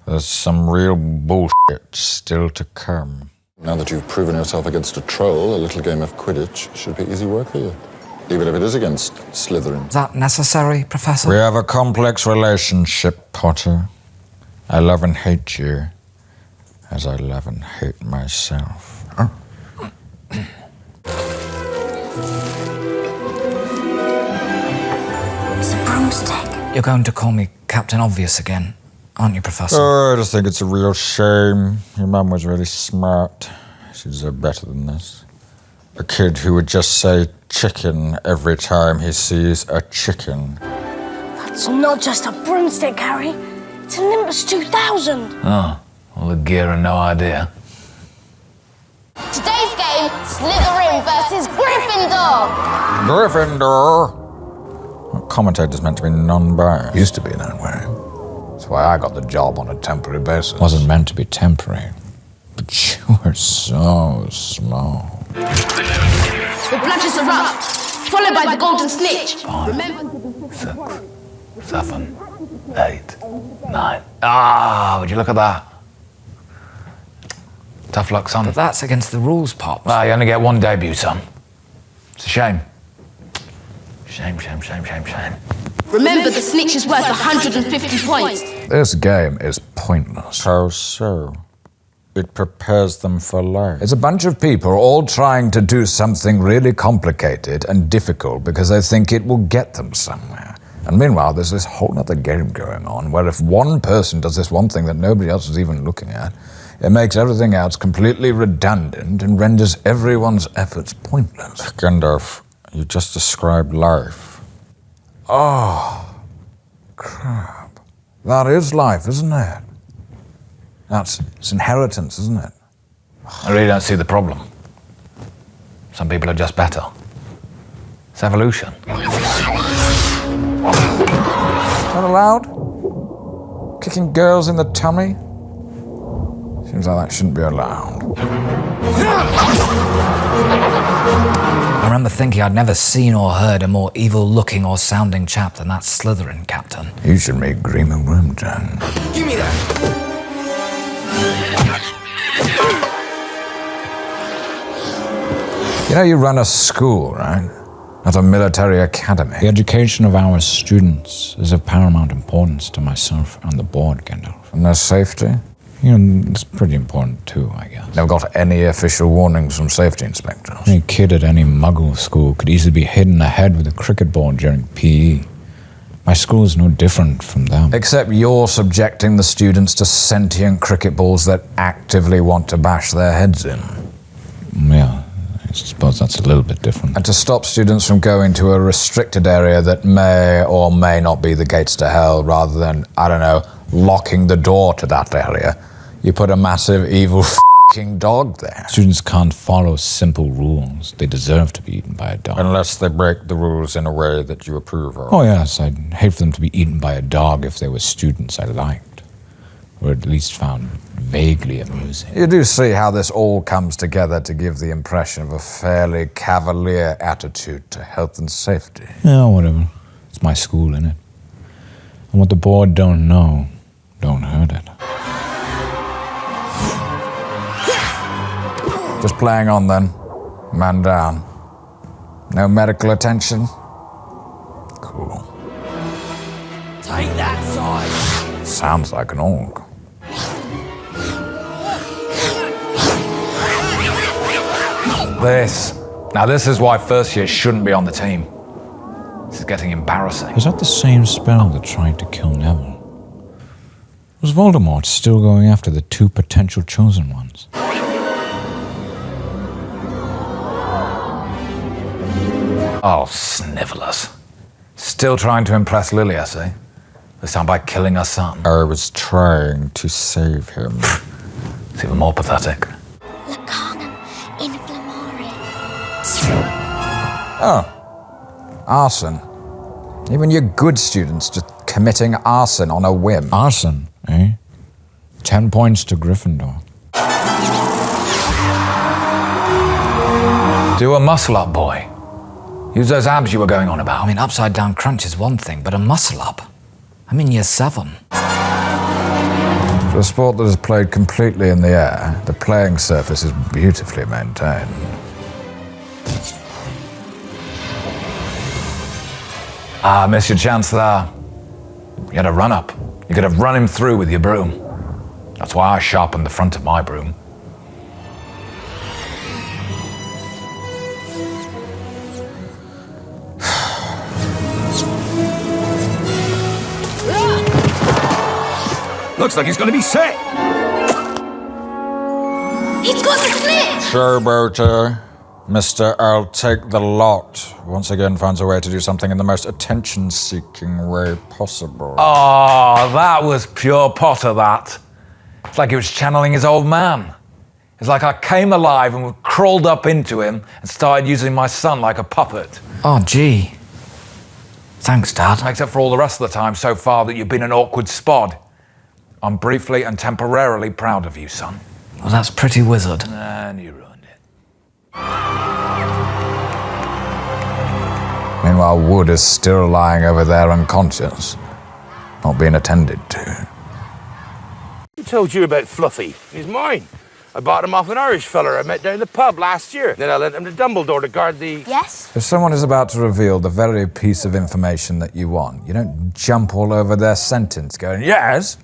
There's some real bullshit still to come. Now that you've proven yourself against a troll, a little game of Quidditch should be easy work for you. Even if it is against Slytherin. Is that necessary, Professor? We have a complex relationship, Potter. I love and hate you, as I love and hate myself. It's a broomstick. You're going to call me Captain Obvious again, aren't you, Professor? Oh, I just think it's a real shame. Your mum was really smart. She deserved better than this. A kid who would just say chicken every time he sees a chicken. That's not just a broomstick, Harry. It's a Nimbus 2000. Oh, all the gear and no idea. Today's game, Slytherin versus Gryffindor. Gryffindor? Well, commentator's meant to be non-biased. Used to be that way. That's why I got the job on a temporary basis. Wasn't meant to be temporary. But you were so slow. The blushes erupt, followed by the golden snitch. 5, 6, 7, 8, 9. Ah, would you look at that? Tough luck, son. But that's against the rules, Pop. Ah, you only get 1 debut, son. It's a shame. Shame. Remember, the snitch is worth 150 points. This game is pointless. How so? It prepares them for life. It's a bunch of people all trying to do something really complicated and difficult because they think it will get them somewhere. And meanwhile, there's this whole other game going on where if one person does this one thing that nobody else is even looking at, it makes everything else completely redundant and renders everyone's efforts pointless. Gandalf, you just described life. Oh, crap. That is life, isn't it? It's inheritance, isn't it? I really don't see the problem. Some people are just better. It's evolution. Not allowed? Kicking girls in the tummy? Seems like that shouldn't be allowed. I remember thinking I'd never seen or heard a more evil-looking or sounding chap than that Slytherin captain. You should make Green and Wormtongue. Give me that! You know, you run a school, right? Not a military academy. The education of our students is of paramount importance to myself and the board, Gandalf. And their safety? You know, it's pretty important too, I guess. Never got any official warnings from safety inspectors. Any kid at any muggle school could easily be hit in the head with a cricket ball during PE. My school is no different from them. Except you're subjecting the students to sentient cricket balls that actively want to bash their heads in. Yeah, I suppose that's a little bit different. And to stop students from going to a restricted area that may or may not be the gates to hell, rather than, I don't know, locking the door to that area, you put a massive evil f***ing dog there. Students can't follow simple rules. They deserve to be eaten by a dog. Unless they break the rules in a way that you approve of. Oh yes, I'd hate for them to be eaten by a dog if they were students I liked. or at least found vaguely amusing. You do see how this all comes together to give the impression of a fairly cavalier attitude to health and safety. Yeah, whatever. It's my school, innit? And what the board don't know, don't hurt it. Just playing on then. Man down. No medical attention? Cool. Take that side. Sounds like an orc. This is why first year shouldn't be on the team. This is getting embarrassing. Was that the same spell that tried to kill Neville? Was Voldemort still going after the 2 potential chosen ones? Oh, snivellers. Still trying to impress Lily, I see. This time by killing her son. I was trying to save him. It's even more pathetic. Oh. Arson. Even your good students just committing arson on a whim. Arson, eh? 10 points to Gryffindor. Do a muscle up, boy. Use those abs you were going on about. I mean, upside down crunch is one thing, but a muscle up? I'm in year 7. For a sport that is played completely in the air, the playing surface is beautifully maintained. Missed your chance there. You had a run up. You could have run him through with your broom. That's why I sharpened the front of my broom. Looks like he's going to be sick. He's got the slip! Showboater. Mr. I'll take the lot. Once again finds a way to do something in the most attention-seeking way possible. Oh, that was pure Potter, that. It's like he was channeling his old man. It's like I came alive and crawled up into him and started using my son like a puppet. Oh, gee. Thanks, Dad. Except for all the rest of the time so far that you've been an awkward spod. I'm briefly and temporarily proud of you, son. Well, that's pretty wizard. And you ruined it. Meanwhile, Wood is still lying over there unconscious, not being attended to. Who told you about Fluffy? He's mine. I bought him off an Irish feller I met down the pub last year. Then I lent him to Dumbledore to guard the... Yes? If someone is about to reveal the very piece of information that you want, you don't jump all over their sentence going, yes,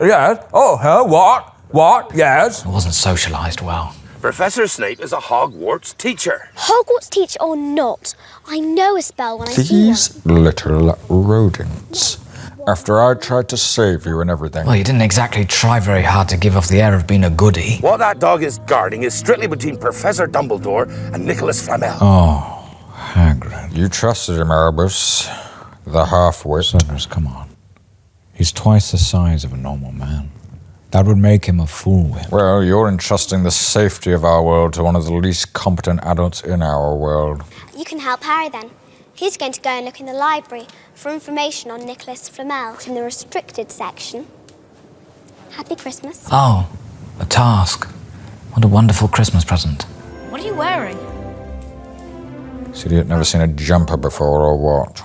what, yes. I wasn't socialised well. Professor Snape is a Hogwarts teacher. Hogwarts teacher or not, I know a spell when I see one. These little rodents. After I tried to save you and everything. Well, you didn't exactly try very hard to give off the air of being a goodie. What that dog is guarding is strictly between Professor Dumbledore and Nicholas Flamel. Oh, Hagrid. You trusted him, Albus. The half-wit. Severus, come on. He's twice the size of a normal man. That would make him a fool with. Well, you're entrusting the safety of our world to one of the least competent adults in our world. You can help Harry then. He's going to go and look in the library for information on Nicholas Flamel in the restricted section. Happy Christmas. Oh, a task. What a wonderful Christmas present. What are you wearing? This idiot never seen a jumper before or what?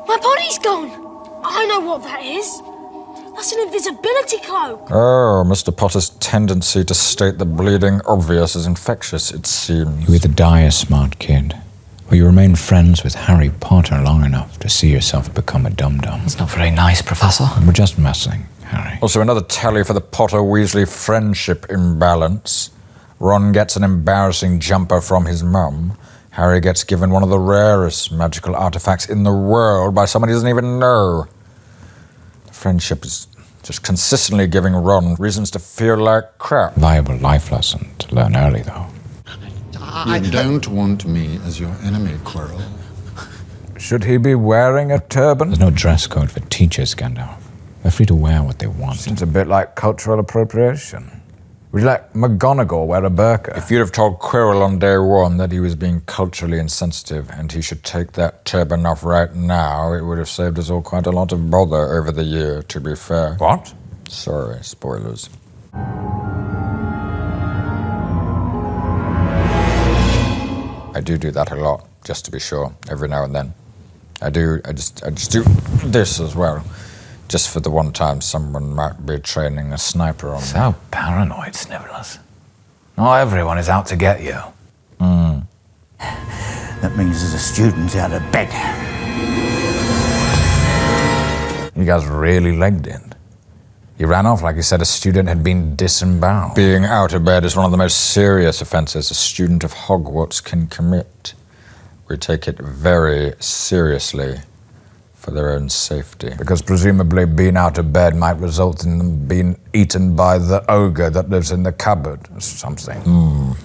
My body's gone. I know what that is. That's an invisibility cloak. Oh, Mr. Potter's tendency to state the bleeding obvious is infectious, it seems. You either die a smart kid, or you remain friends with Harry Potter long enough to see yourself become a dum-dum. That's not very nice, Professor. We're just messing, Harry. Also, another tally for the Potter-Weasley friendship imbalance. Ron gets an embarrassing jumper from his mum. Harry gets given one of the rarest magical artifacts in the world by someone he doesn't even know. Friendship is just consistently giving Ron reasons to feel like crap. Viable life lesson to learn early, though. You don't want me as your enemy, Quirrell. Should he be wearing a turban? There's no dress code for teachers, Gandalf. They're free to wear what they want. Seems a bit like cultural appropriation. Would you like McGonagall wear a burqa? If you'd have told Quirrell on day one that he was being culturally insensitive and he should take that turban off right now, it would have saved us all quite a lot of bother over the year, to be fair. What? Sorry, spoilers. I do that a lot, just to be sure, every now and then. I just do this as well, just for the one time someone might be training a sniper on me. So paranoid, Snivellers. Not everyone is out to get you. That means there's a student out of bed. You guys really legged it. You ran off like you said a student had been disemboweled. Being out of bed is one of the most serious offences a student of Hogwarts can commit. We take it very seriously for their own safety. Because presumably being out of bed might result in them being eaten by the ogre that lives in the cupboard or something.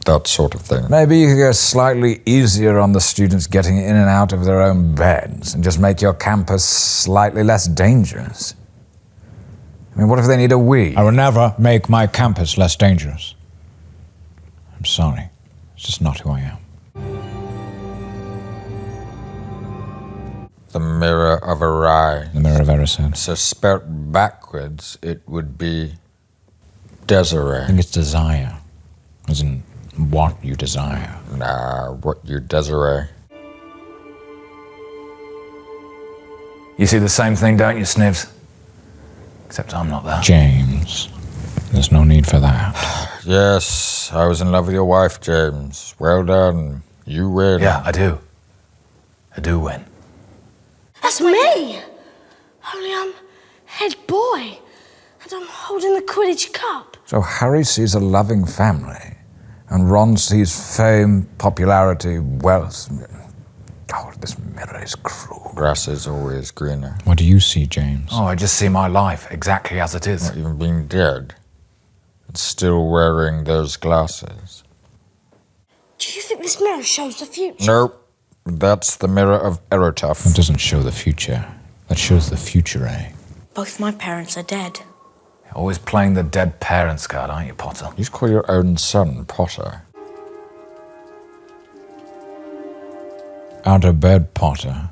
That sort of thing. Maybe you could go slightly easier on the students getting in and out of their own beds and just make your campus slightly less dangerous. I mean, what if they need a wee? I will never make my campus less dangerous. I'm sorry. It's just not who I am. The Mirror of Erised. The Mirror of Erised. So spelt backwards, it would be Desiree. I think it's desire, as in what you desire. Nah, what you desire. You see the same thing, don't you, Snivs? Except I'm not there. James, there's no need for that. Yes, I was in love with your wife, James. Well done. You win. Yeah, I do. I do win. That's me! Only I'm head boy, and I'm holding the Quidditch cup. So Harry sees a loving family, and Ron sees fame, popularity, wealth. Oh, this mirror is cruel. Grass is always greener. What do you see, James? Oh, I just see my life exactly as it is. Not even being dead. It's still wearing those glasses. Do you think this mirror shows the future? Nope. That's the Mirror of Erituf. That doesn't show the future. That shows the future, eh? Both my parents are dead. Always playing the dead parents card, aren't you, Potter? You just call your own son Potter. Out of bed, Potter.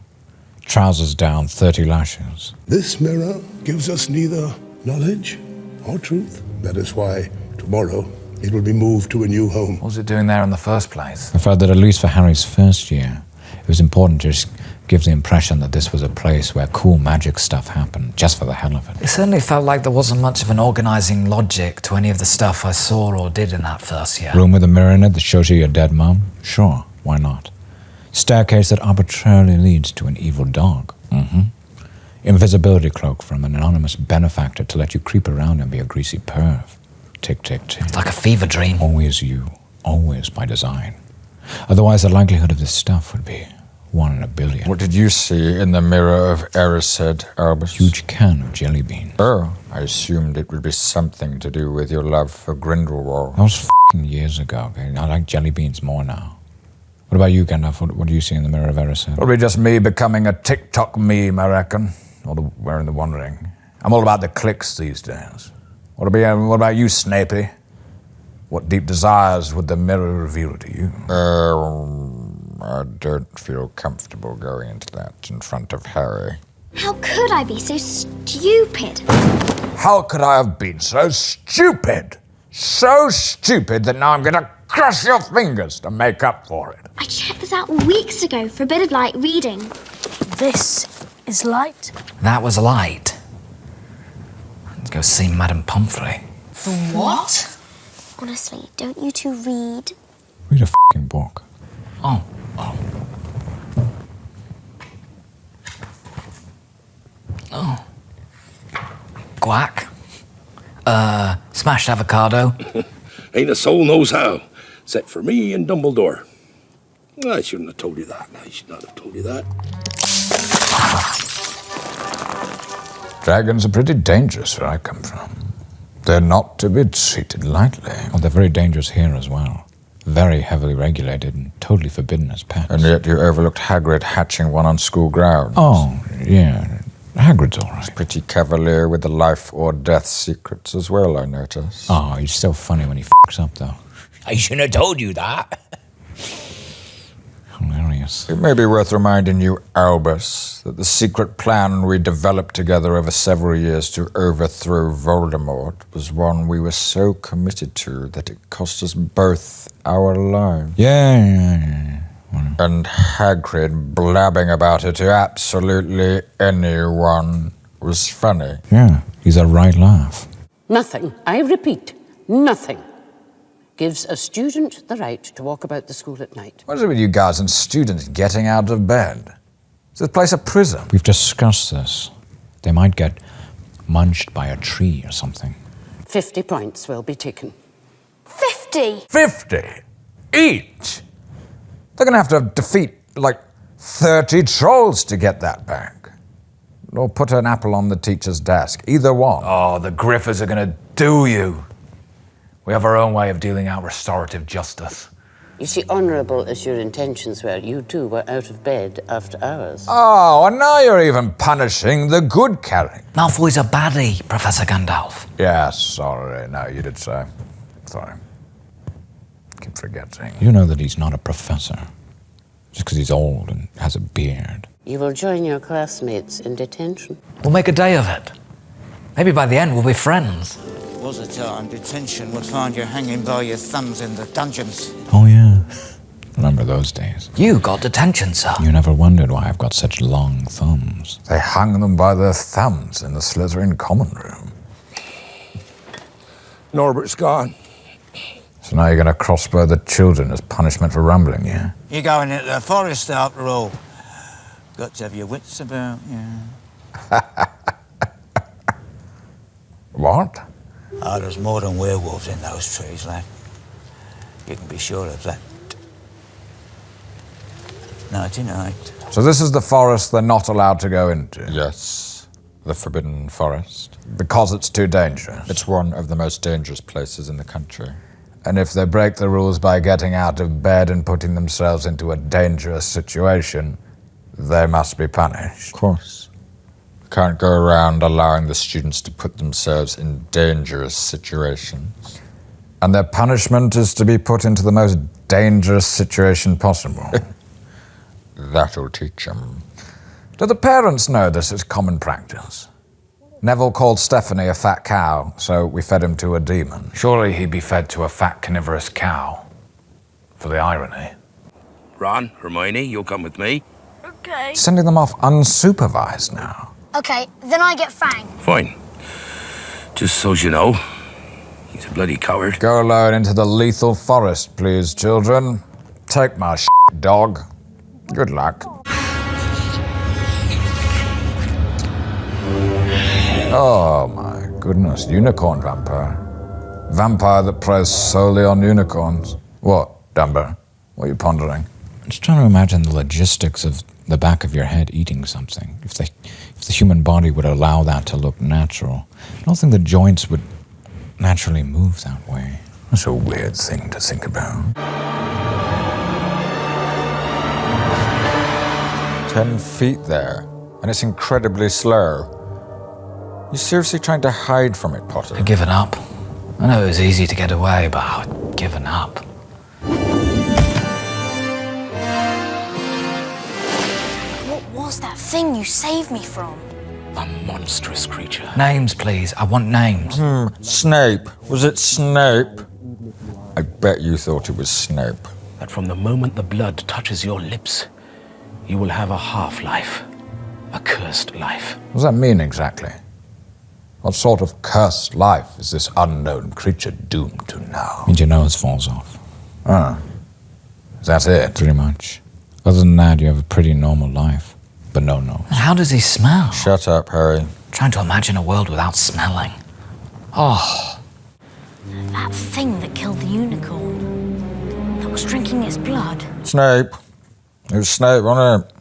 Trousers down, 30 lashes. This mirror gives us neither knowledge or truth. That is why tomorrow it will be moved to a new home. What was it doing there in the first place? I felt that at least for Harry's first year, it was important to just give the impression that this was a place where cool magic stuff happened, just for the hell of it. It certainly felt like there wasn't much of an organising logic to any of the stuff I saw or did in that first year. Room with a mirror in it that shows you your dead mum? Sure, why not? Staircase that arbitrarily leads to an evil dog? Invisibility cloak from an anonymous benefactor to let you creep around and be a greasy perv. Tick, tick, tick. It's like a fever dream. Always you, always by design. Otherwise, the likelihood of this stuff would be 1 in a billion. What did you see in the Mirror of Erised, Albus? Huge can of jelly beans. Oh, I assumed it would be something to do with your love for Grindelwald. That was f***ing years ago, okay? I like jelly beans more now. What about you, Gandalf? What do you see in the Mirror of Erised? Probably just me becoming a TikTok meme, I reckon. Or wearing the One Ring. I'm all about the clicks these days. What about you, Snapey? What deep desires would the mirror reveal to you? I don't feel comfortable going into that in front of Harry. How could I be so stupid? How could I have been so stupid? So stupid that now I'm gonna crush your fingers to make up for it. I checked this out weeks ago. Forbidden light reading. This is light. That was light. Let's go see Madame Pomfrey. The what? Honestly, don't you two read? Read a f***ing book. Oh. Quack. Smashed avocado. Ain't a soul knows how, except for me and Dumbledore. I shouldn't have told you that. I should not have told you that. Dragons are pretty dangerous where I come from. They're not to be treated lightly. Oh, they're very dangerous here as well. Very heavily regulated and totally forbidden as pets. And yet you overlooked Hagrid hatching one on school grounds. Oh, yeah. Hagrid's all right. He's pretty cavalier with the life or death secrets as well, I notice. Oh, he's still funny when he f***s up, though. I shouldn't have told you that. Hilarious. It may be worth reminding you, Albus, that the secret plan we developed together over several years to overthrow Voldemort was one we were so committed to that it cost us both our lives. Yeah. And Hagrid blabbing about it to absolutely anyone was funny. Yeah, he's a right laugh. Nothing, I repeat, nothing gives a student the right to walk about the school at night. What is it with you guys and students getting out of bed? Is this place a prison? We've discussed this. They might get munched by a tree or something. 50 points will be taken. 50! 50? Each? They're going to have to defeat, 30 trolls to get that back. Or put an apple on the teacher's desk. Either one. Oh, the Griffers are going to do you. We have our own way of dealing out restorative justice. You see, honourable as your intentions were, you too were out of bed after hours. Oh, and now you're even punishing the good character. Malfoy's a baddie, Professor Gandalf. Yes, sorry. No, you did say. Sorry. Keep forgetting. You know that he's not a professor. Just because he's old and has a beard. You will join your classmates in detention. We'll make a day of it. Maybe by the end we'll be friends. There was a time detention would find you hanging by your thumbs in the dungeons. Oh, yeah. Remember those days? You got detention, sir. You never wondered why I've got such long thumbs. They hung them by their thumbs in the Slytherin common room. Norbert's gone. So now you're going to crossbow the children as punishment for rambling, yeah? You're going into the forest after all. Got to have your wits about, yeah. What? Oh, there's more than werewolves in those trees, lad. You can be sure of that. Nighty-night. So this is the forest they're not allowed to go into? Yes, the Forbidden Forest. Because it's too dangerous? It's one of the most dangerous places in the country. And if they break the rules by getting out of bed and putting themselves into a dangerous situation, they must be punished. Of course. You can't go around allowing the students to put themselves in dangerous situations. And their punishment is to be put into the most dangerous situation possible. That'll teach them. Do the parents know this is common practice? Neville called Stephanie a fat cow, so we fed him to a demon. Surely he'd be fed to a fat carnivorous cow. For the irony. Ron, Hermione, you'll come with me. Okay. Sending them off unsupervised now. Okay, then I get Fang. Fine. Just so you know, he's a bloody coward. Go alone into the lethal forest, please, children. Take my dog. Good luck. Oh my goodness, unicorn vampire. Vampire that preys solely on unicorns. What, Dumbo? What are you pondering? I'm just trying to imagine the logistics of the back of your head eating something. If the human body would allow that to look natural. I don't think the joints would naturally move that way. That's a weird thing to think about. 10 feet there, and it's incredibly slow. You seriously trying to hide from it, Potter? I'd given up. I know it was easy to get away, but I'd given up. What was that thing you saved me from? A monstrous creature. Names, please. I want names. Snape. Was it Snape? I bet you thought it was Snape. That from the moment the blood touches your lips, you will have a half-life. A cursed life. What does that mean exactly? What sort of cursed life is this unknown creature doomed to now? Means your nose falls off. Ah. Is that it? Pretty much. Other than that, you have a pretty normal life. But no nose. How does he smell? Shut up, Harry. Trying to imagine a world without smelling. Oh. That thing that killed the unicorn. That was drinking its blood. Snape. It was Snape, wasn't it?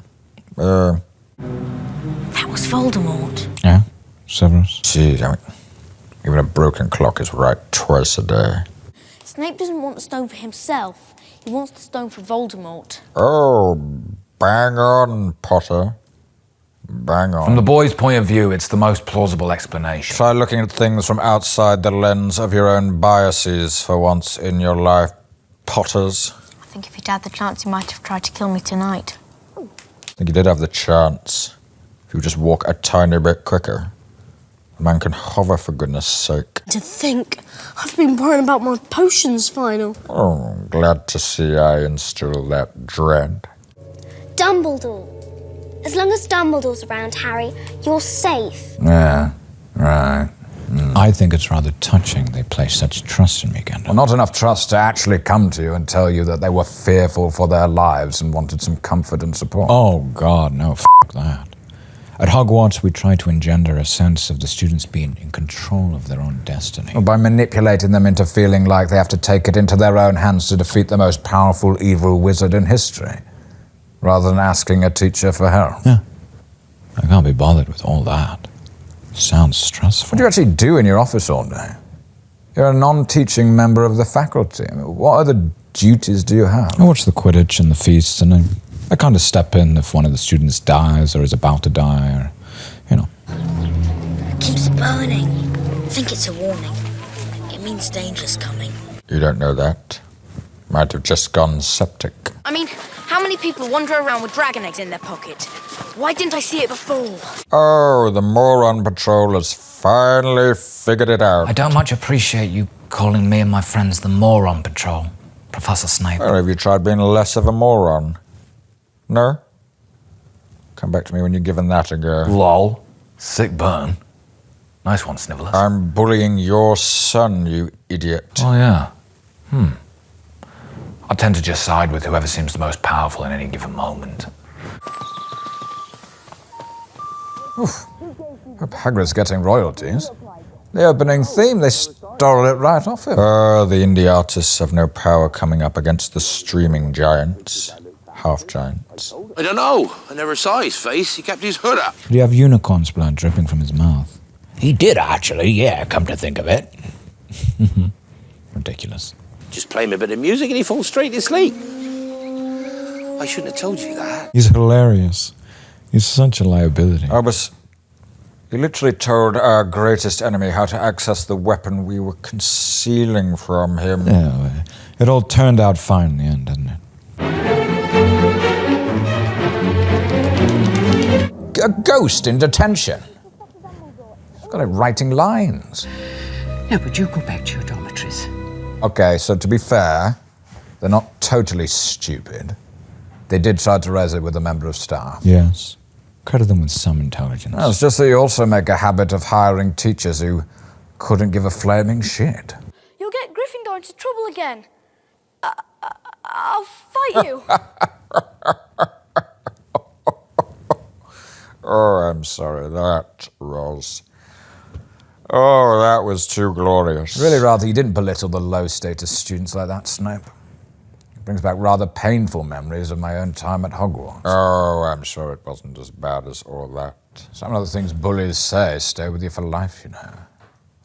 That was Voldemort. Yeah? Severus? Jeez, I mean, even a broken clock is right twice a day. Snape doesn't want the stone for himself. He wants the stone for Voldemort. Oh, bang on, Potter. Bang on. From the boy's point of view, it's the most plausible explanation. Try looking at things from outside the lens of your own biases for once in your life, Potters. I think if he'd had the chance, he might have tried to kill me tonight. I think he did have the chance. If you just walk a tiny bit quicker. A man can hover, for goodness sake. To think, I've been worrying about my potions final. Oh, glad to see I instill that dread. Dumbledore. As long as Dumbledore's around, Harry, you're safe. Yeah, right. I think it's rather touching they place such trust in me, Gandalf. Well, not enough trust to actually come to you and tell you that they were fearful for their lives and wanted some comfort and support. Oh, God, no, that. At Hogwarts, we try to engender a sense of the students being in control of their own destiny. Well, by manipulating them into feeling like they have to take it into their own hands to defeat the most powerful evil wizard in history, rather than asking a teacher for help. Yeah. I can't be bothered with all that. Sounds stressful. What do you actually do in your office all day? You're a non-teaching member of the faculty. I mean, what other duties do you have? I watch the Quidditch and the feasts, and I kind of step in if one of the students dies or is about to die, or, It keeps burning. I think it's a warning. It means danger's coming. You don't know that. Might have just gone septic. I mean, how many people wander around with dragon eggs in their pocket? Why didn't I see it before? Oh, the moron patrol has finally figured it out. I don't much appreciate you calling me and my friends the Moron Patrol, Professor Snape. Well, have you tried being less of a moron? No? Come back to me when you're given that a go. Lol. Sick burn. Nice one, Snivellers. I'm bullying your son, you idiot. Oh, yeah. I tend to just side with whoever seems the most powerful in any given moment. Oof. Hope Hagrid's getting royalties. The opening theme, they stole it right off him. Oh, the indie artists have no power coming up against the streaming giants. Half-giants. I don't know. I never saw his face. He kept his hood up. Did he have unicorn's blood dripping from his mouth? He did, actually, yeah, come to think of it. Ridiculous. Just play him a bit of music and he falls straight to sleep. I shouldn't have told you that. He's hilarious. He's such a liability. Albus, you literally told our greatest enemy how to access the weapon we were concealing from him. Yeah, well, it all turned out fine in the end, didn't it? A ghost in detention. He's got it writing lines. Now, would you go back to your dormitories? Okay, so to be fair, they're not totally stupid. They did try to raise it with a member of staff. Yes. Credit them with some intelligence. No, it's just that you also make a habit of hiring teachers who couldn't give a flaming shit. You'll get Gryffindor into trouble again. I'll fight you. Oh, I'm sorry. That was too glorious. Really rather you didn't belittle the low-status students like that, Snape. It brings back rather painful memories of my own time at Hogwarts. Oh, I'm sure it wasn't as bad as all that. Some of the things bullies say stay with you for life, you know. I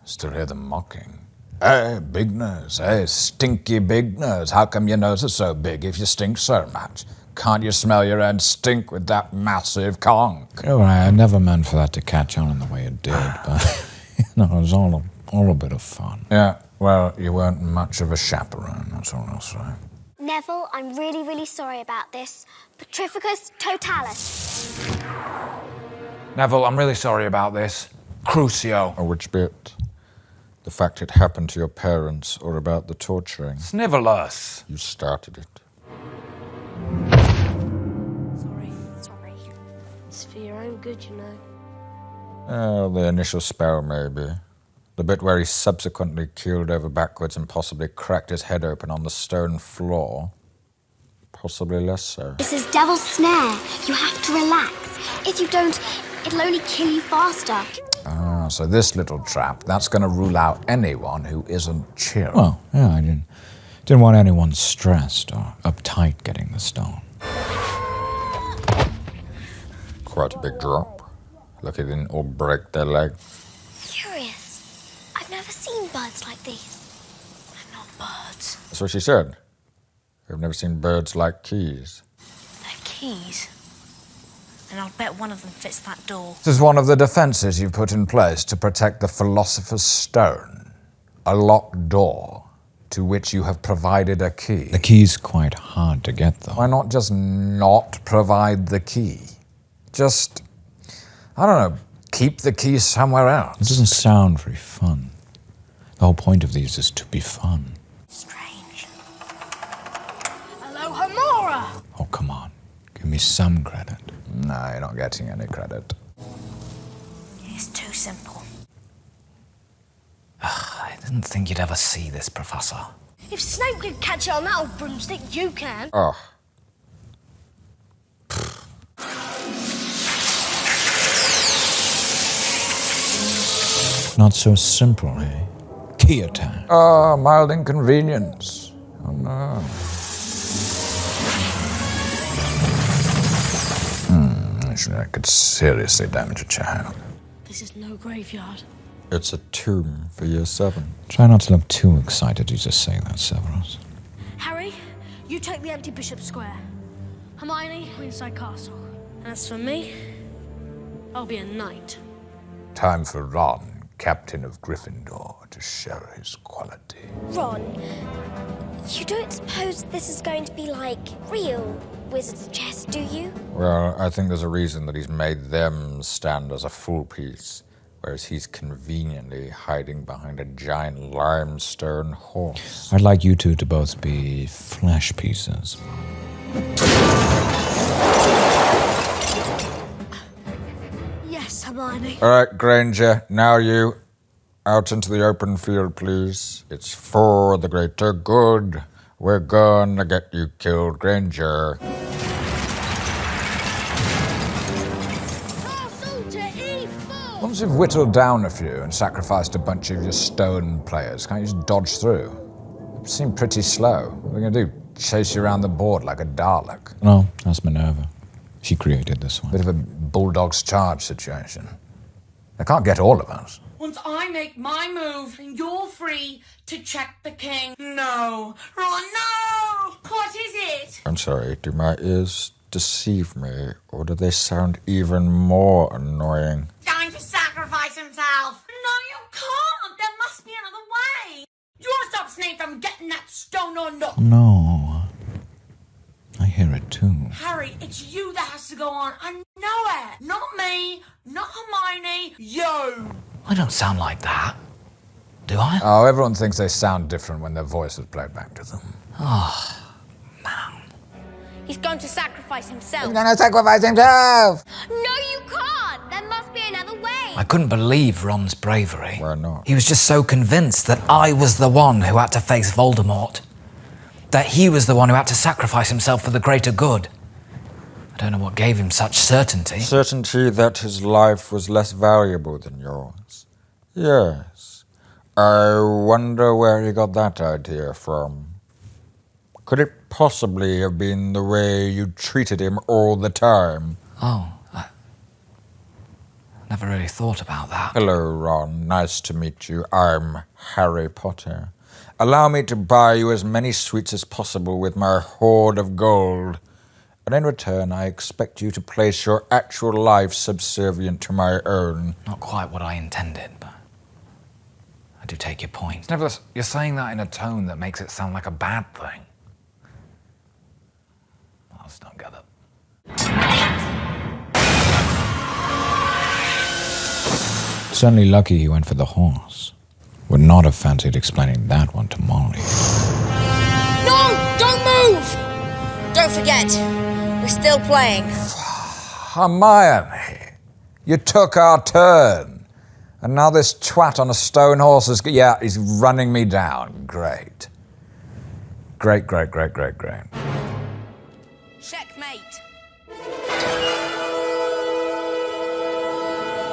still hear them mocking. Hey, big nose. Hey, stinky big nose. How come your nose is so big if you stink so much? Can't you smell your own stink with that massive conch? Oh, I never meant for that to catch on in the way it did, but it was all a bit of fun. Yeah, well, you weren't much of a chaperone, that's all I'll say. Neville, I'm really, really sorry about this. Petrificus totalis. Neville, I'm really sorry about this. Crucio. Oh, which bit? The fact it happened to your parents, or about the torturing? Snivellus. You started it. Sorry. It's for your own good, you know. Oh, the initial spell, maybe. The bit where he subsequently keeled over backwards and possibly cracked his head open on the stone floor. Possibly less so. This is Devil's Snare. You have to relax. If you don't, it'll only kill you faster. Ah, so this little trap, that's going to rule out anyone who isn't chill. Well, yeah, I didn't want anyone stressed or uptight getting the stone. Quite a big drop. Lucky they didn't all break their leg. Curious. I've never seen birds like these. They're not birds. That's what she said. I've never seen birds like keys. They're keys. And I'll bet one of them fits that door. This is one of the defenses you've put in place to protect the Philosopher's Stone. A locked door to which you have provided a key. The key's quite hard to get, though. Why not just not provide the key? Just, I don't know, keep the key somewhere else. It doesn't sound very fun. The whole point of these is to be fun. Strange. Hello, Hamora! Oh, come on. Give me some credit. No, you're not getting any credit. It's too simple. I didn't think you'd ever see this, Professor. If Snape could catch it on that old broomstick, you can. Oh. Not so simple, eh? Key attack. Ah, mild inconvenience. Oh no. That could seriously damage a child. This is no graveyard. It's a tomb for year 7. Try not to look too excited you just say that, Severus. Harry, you take the empty Bishop Square. Hermione, Queenside Castle. And as for me, I'll be a knight. Time for Ron, Captain of Gryffindor, to show his quality. Ron, you don't suppose this is going to be like real wizard's chess, do you? Well, I think there's a reason that he's made them stand as a full piece, whereas he's conveniently hiding behind a giant limestone horse. I'd like you two to both be flesh pieces. Yes, Hermione. All right, Granger, now you. Out into the open field, please. It's for the greater good. We're gonna get you killed, Granger. Once you've whittled down a few and sacrificed a bunch of your stone players, can't you just dodge through? You seem pretty slow. What are we gonna do? Chase you around the board like a Dalek? No, that's Minerva. She created this one. Bit of a bulldog's charge situation. They can't get all of us. Once I make my move, then you're free to check the king. No. Ron, no! What is it? I'm sorry, do my ears deceive me, or do they sound even more annoying? Going to sacrifice himself. No, you can't. There must be another way. You want to stop Snape from getting that stone or not? No. I hear it too. Harry, it's you that has to go on. I know it. Not me, not Hermione, you. I don't sound like that. Do I? Oh, everyone thinks they sound different when their voice is played back to them. Oh, He's going to sacrifice himself. He's gonna sacrifice himself! No, you can't! There must be another way! I couldn't believe Ron's bravery. Why not? He was just so convinced that I was the one who had to face Voldemort. That he was the one who had to sacrifice himself for the greater good. I don't know what gave him such certainty. Certainty that his life was less valuable than yours. Yes. I wonder where he got that idea from. Could it possibly have been the way you treated him all the time? Oh, I never really thought about that. Hello, Ron. Nice to meet you. I'm Harry Potter. Allow me to buy you as many sweets as possible with my hoard of gold. And in return, I expect you to place your actual life subservient to my own. Not quite what I intended, but I do take your point. Nevertheless, you're saying that in a tone that makes it sound like a bad thing. I just don't get it. Certainly lucky he went for the horse. Would not have fancied explaining that one to Molly. No! Don't move! Don't forget, we're still playing. Hermione, you took our turn. And now this twat on a stone horse is... Yeah, he's running me down. Great. Great. Checkmate.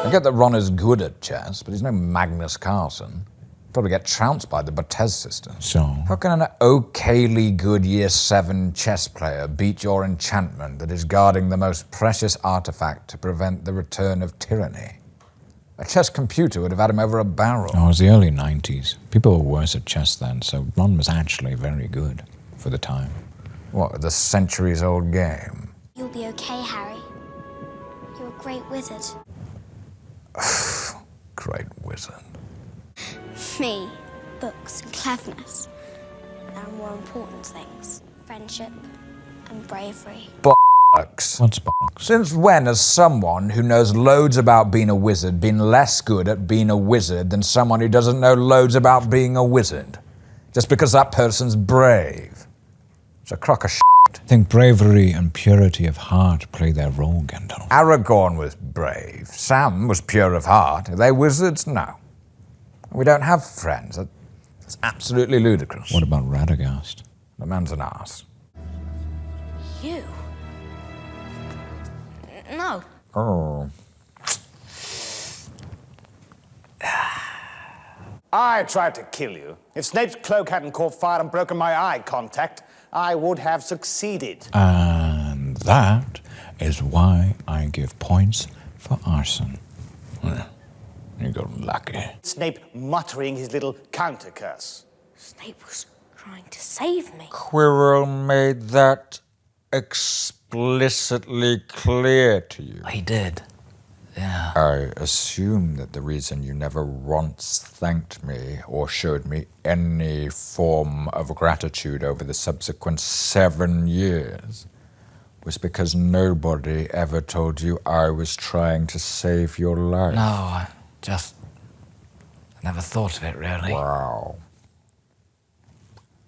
I get that Ron is good at chess, but he's no Magnus Carlsen. Probably get trounced by the Bates system. So? How can an okayly good Year 7 chess player beat your enchantment that is guarding the most precious artifact to prevent the return of tyranny? A chess computer would have had him over a barrel. Oh, it was the early 90s. People were worse at chess then, so Ron was actually very good for the time. What, the centuries-old game? You'll be okay, Harry. You're a great wizard. Great wizard. Me, books and cleverness. there are more important things. Friendship and bravery. Bollocks. What's bollocks? Since when has someone who knows loads about being a wizard been less good at being a wizard than someone who doesn't know loads about being a wizard? Just because that person's brave. It's a crock of shit. I think bravery and purity of heart play their role, Gandalf. Aragorn was brave. Sam was pure of heart. Are they wizards? No. We don't have friends. That's absolutely ludicrous. What about Radagast? The man's an arse. You? No. Oh. I tried to kill you. If Snape's cloak hadn't caught fire and broken my eye contact, I would have succeeded. And that is why I give points for arson. You got lucky. Snape muttering his little counter curse. Snape was trying to save me. Quirrell made that explicitly clear to you. He did. Yeah. I assume that the reason you never once thanked me or showed me any form of gratitude over the subsequent 7 years was because nobody ever told you I was trying to save your life. No, I never thought of it, really. Wow.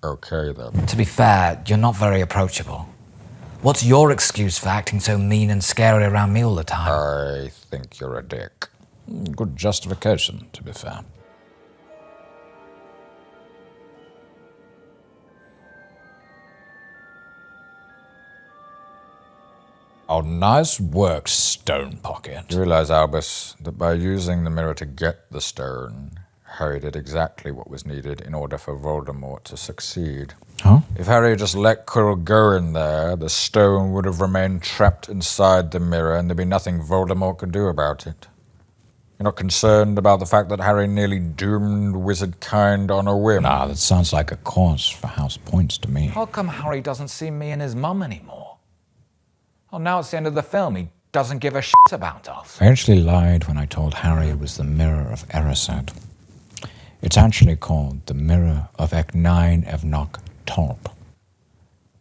Okay, then. To be fair, you're not very approachable. What's your excuse for acting so mean and scary around me all the time? I think you're a dick. Good justification, to be fair. Oh, nice work, Stone Pocket. You realize, Albus, that by using the mirror to get the stone, Harry did exactly what was needed in order for Voldemort to succeed. Huh? If Harry had just let Quirrell go in there, the stone would have remained trapped inside the mirror and there'd be nothing Voldemort could do about it. You're not concerned about the fact that Harry nearly doomed wizard kind on a whim? Nah, that sounds like a cause for house points to me. How come Harry doesn't see me and his mum anymore? Oh, now it's the end of the film. He doesn't give a shit about us. I actually lied when I told Harry it was the Mirror of Erised. It's actually called the Mirror of Ecnine Evnock Torp.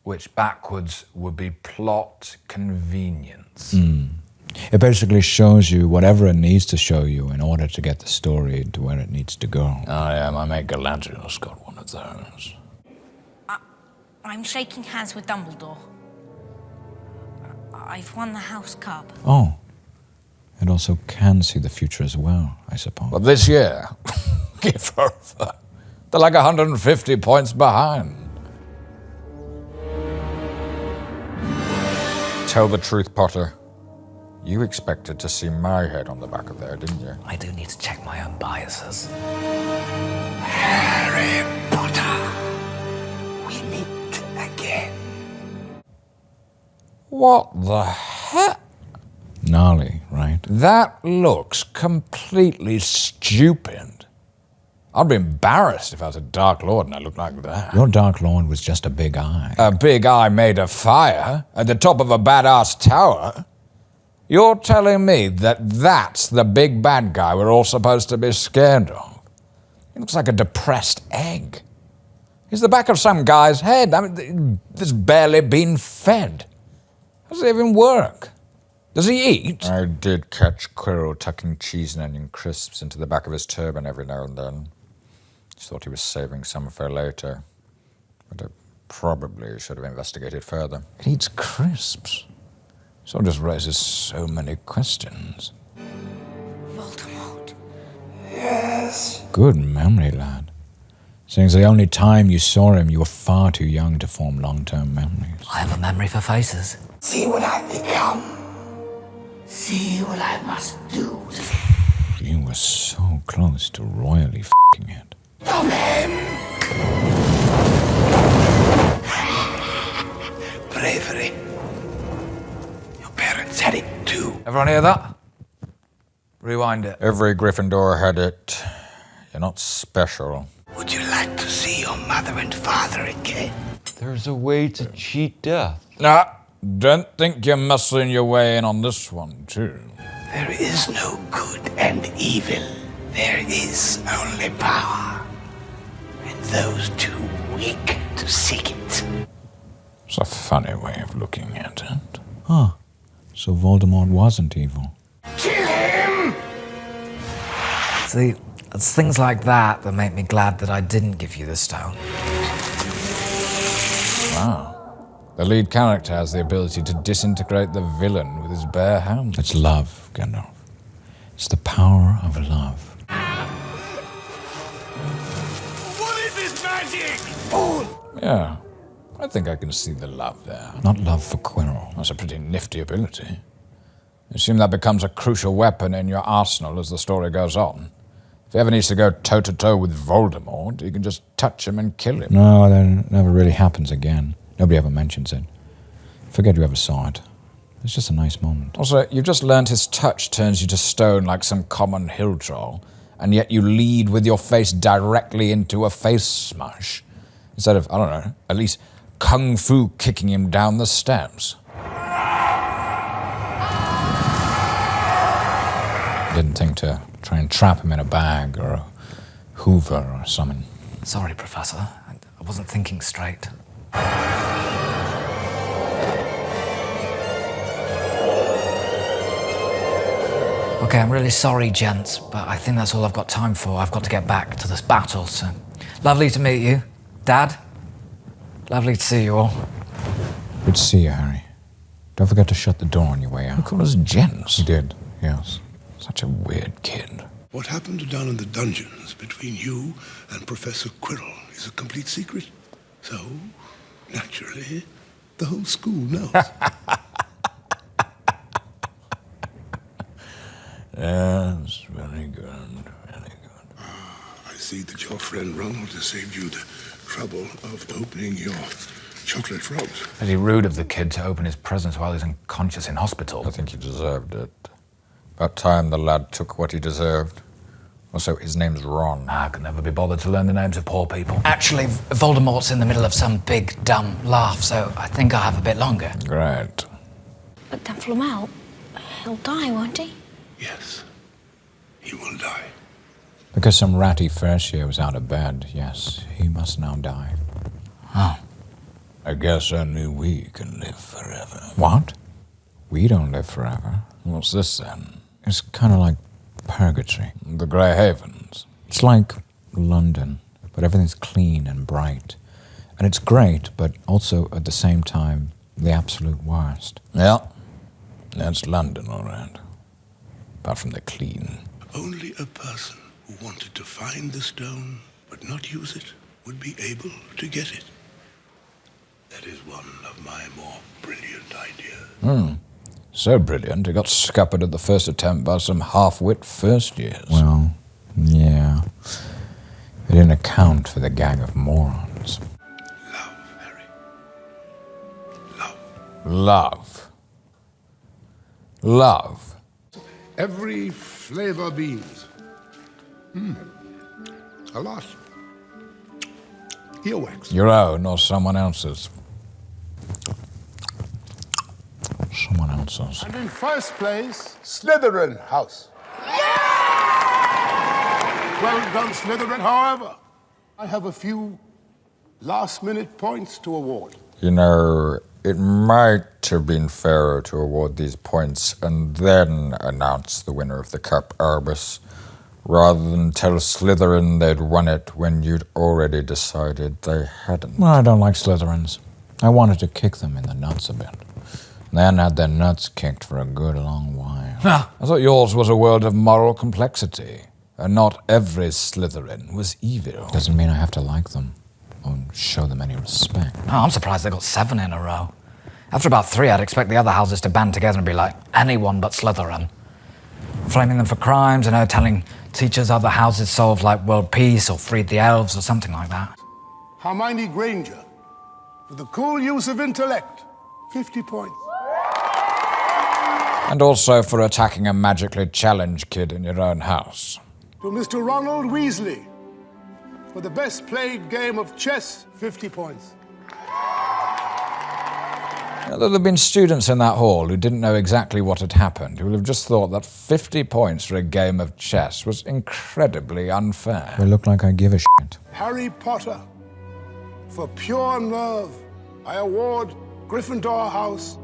Which backwards would be plot convenience. It basically shows you whatever it needs to show you in order to get the story to where it needs to go. Oh yeah, my mate Galadriel's got one of those. I'm shaking hands with Dumbledore. I've won the House Cup. Oh, it also can see the future as well, I suppose. But this year, give her that. They're like 150 points behind. Tell the truth, Potter. You expected to see my head on the back of there, didn't you? I do need to check my own biases. Harry Potter, we meet again. What the heck? Gnarly, right? That looks completely stupid. I'd be embarrassed if I was a Dark Lord and I looked like that. Your Dark Lord was just a big eye. A big eye made of fire at the top of a badass tower? You're telling me that that's the big bad guy we're all supposed to be scared of? He looks like a depressed egg. He's the back of some guy's head. I mean, that's barely been fed. How does it even work? Does he eat? I did catch Quirrell tucking cheese and onion crisps into the back of his turban every now and then. Just thought he was saving some for later. But I probably should have investigated further. It eats crisps. So it just raises so many questions. Voldemort. Yes. Good memory, lad. Since the only time you saw him, you were far too young to form long-term memories. I have a memory for faces. See what I've become. See what I must do. You were so close to royally f***ing it. Come in. Bravery. Your parents had it too. Everyone hear that? Rewind it. Every Gryffindor had it. You're not special. Would you like to see your mother and father again? There's a way to cheat death. Nah, don't think you're muscling your way in on this one, too. There is no good and evil. There is only power. And those two weak to seek it. It's a funny way of looking at it. Huh. So Voldemort wasn't evil. Kill him! See, it's things like that that make me glad that I didn't give you the stone. Wow. The lead character has the ability to disintegrate the villain with his bare hands. It's love, Gandalf. It's the power of love. What is this magic? Yeah, I think I can see the love there. Not love for Quirrell. That's a pretty nifty ability. I assume that becomes a crucial weapon in your arsenal as the story goes on. If he ever needs to go toe-to-toe with Voldemort, you can just touch him and kill him. No, that never really happens again. Nobody ever mentions it. Forget you ever saw it. It's just a nice moment. Also, you've just learned his touch turns you to stone like some common hill troll, and yet you lead with your face directly into a face smash. Instead of, I don't know, at least kung fu kicking him down the steps. Didn't think to try and trap him in a bag or a hoover or something. Sorry, Professor. I wasn't thinking straight. Okay, I'm really sorry, gents, but I think that's all I've got time for. I've got to get back to this battle, so... Lovely to meet you. Dad? Lovely to see you all. Good to see you, Harry. Don't forget to shut the door on your way out. You call us gents? He did, yes. Such a weird kid. What happened down in the dungeons between you and Professor Quirrell is a complete secret. So, naturally, the whole school knows. Yes, very good, very good. I see that your friend Ronald has saved you the trouble of opening your chocolate frogs. Pretty rude of the kid to open his presents while he's unconscious in hospital. I think he deserved it. About time the lad took what he deserved. Also, his name's Ron. I could never be bothered to learn the names of poor people. Actually, Voldemort's in the middle of some big, dumb laugh, so I think I'll have a bit longer. Great. But then Flamel, he'll die, won't he? Yes, he will die. Because some ratty first year was out of bed, yes, he must now die. Oh. I guess only we can live forever. What? We don't live forever. What's this then? It's kind of like purgatory. The Grey Havens. It's like London, but everything's clean and bright. And it's great, but also at the same time, the absolute worst. Yeah, that's London, all right. Apart from the clean. Only a person who wanted to find the stone but not use it would be able to get it. That is one of my more brilliant ideas. So brilliant, it got scuppered at the first attempt by some half-wit first years. Well, yeah. It didn't account for the gang of morons. Love, Harry. Love. Love. Love. Every flavor beans. A lot. Earwax. Your own or someone else's? Someone else's. And in first place, Slytherin House. Well done, Slytherin. However, I have a few last-minute points to award. You know, it might have been fairer to award these points and then announce the winner of the Cup Arbus, rather than tell Slytherin they'd won it when you'd already decided they hadn't. Well, I don't like Slytherins. I wanted to kick them in the nuts a bit. They hadn't had their nuts kicked for a good long while. I thought yours was a world of moral complexity, and not every Slytherin was evil. Doesn't mean I have to like them, or show them any respect. Oh, I'm surprised they got 7 in a row. After about 3, I'd expect the other houses to band together and be like, anyone but Slytherin. Flaming them for crimes, and telling teachers other houses solved like world peace or freed the elves or something like that. Hermione Granger, for the cool use of intellect, 50 points. And also for attacking a magically challenged kid in your own house. To Mr. Ronald Weasley, for the best played game of chess, 50 points. Now, there have been students in that hall who didn't know exactly what had happened, who would have just thought that 50 points for a game of chess was incredibly unfair. They look like I give a shit. Harry Potter, For pure love, I award Gryffindor House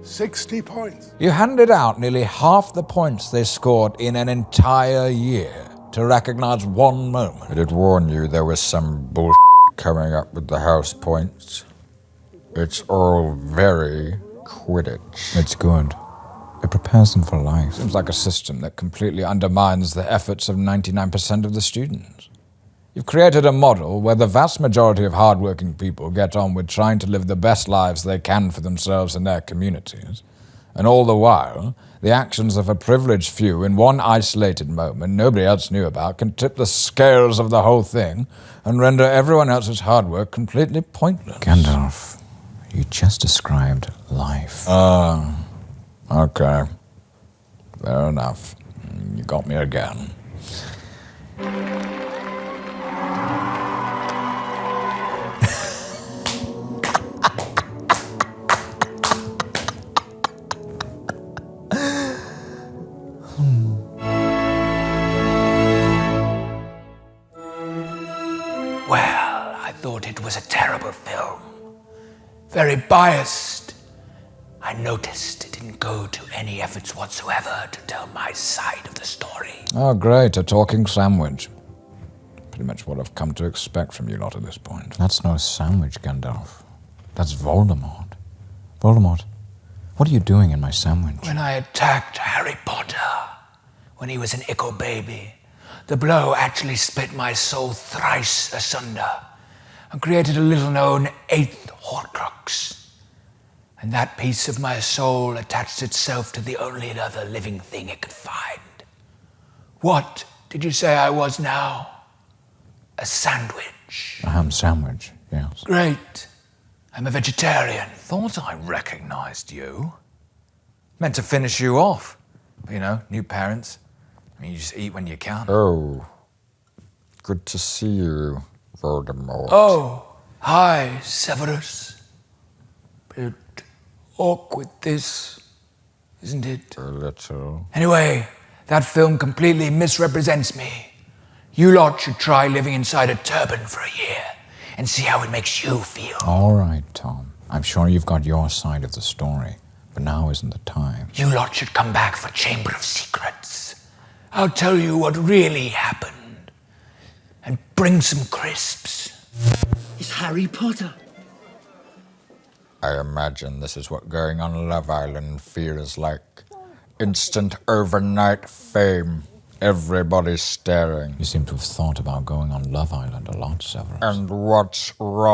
60 points. You handed out nearly half the points they scored in an entire year to recognize one moment. I did warn you there was some bullshit coming up with the house points. It's all very Quidditch. It's good. It prepares them for life. Seems like a system that completely undermines the efforts of 99% of the students. You've created a model where the vast majority of hardworking people get on with trying to live the best lives they can for themselves and their communities. And all the while, the actions of a privileged few in one isolated moment nobody else knew about can tip the scales of the whole thing and render everyone else's hard work completely pointless. Gandalf, you just described life. Okay. Fair enough. You got me again. Well, I thought it was a terrible film. Very biased. I noticed it didn't go to any efforts whatsoever to tell my side of the story. Oh, great, a talking sandwich. Pretty much what I've come to expect from you lot at this point. That's no sandwich, Gandalf. That's Voldemort. Voldemort, what are you doing in my sandwich? When I attacked Harry Potter, when he was an ickle baby, the blow actually split my soul thrice asunder and created a little-known 8th Horcrux. And that piece of my soul attached itself to the only other living thing it could find. What did you say I was now? A sandwich. A ham sandwich, yes. Great. I'm a vegetarian. Thought I recognized you. Meant to finish you off. You know, new parents. I mean, you just eat when you can. Oh. Good to see you, Voldemort. Oh, hi, Severus. Bit awkward this, isn't it? A little. Anyway, that film completely misrepresents me. You lot should try living inside a turban for a year and see how it makes you feel. All right, Tom. I'm sure you've got your side of the story, but now isn't the time. You lot should come back for Chamber of Secrets. I'll tell you what really happened. And bring some crisps. It's Harry Potter. I imagine this is what going on Love Island feels like. Instant overnight fame. Everybody's staring. You seem to have thought about going on Love Island a lot, Severus. And what's wrong?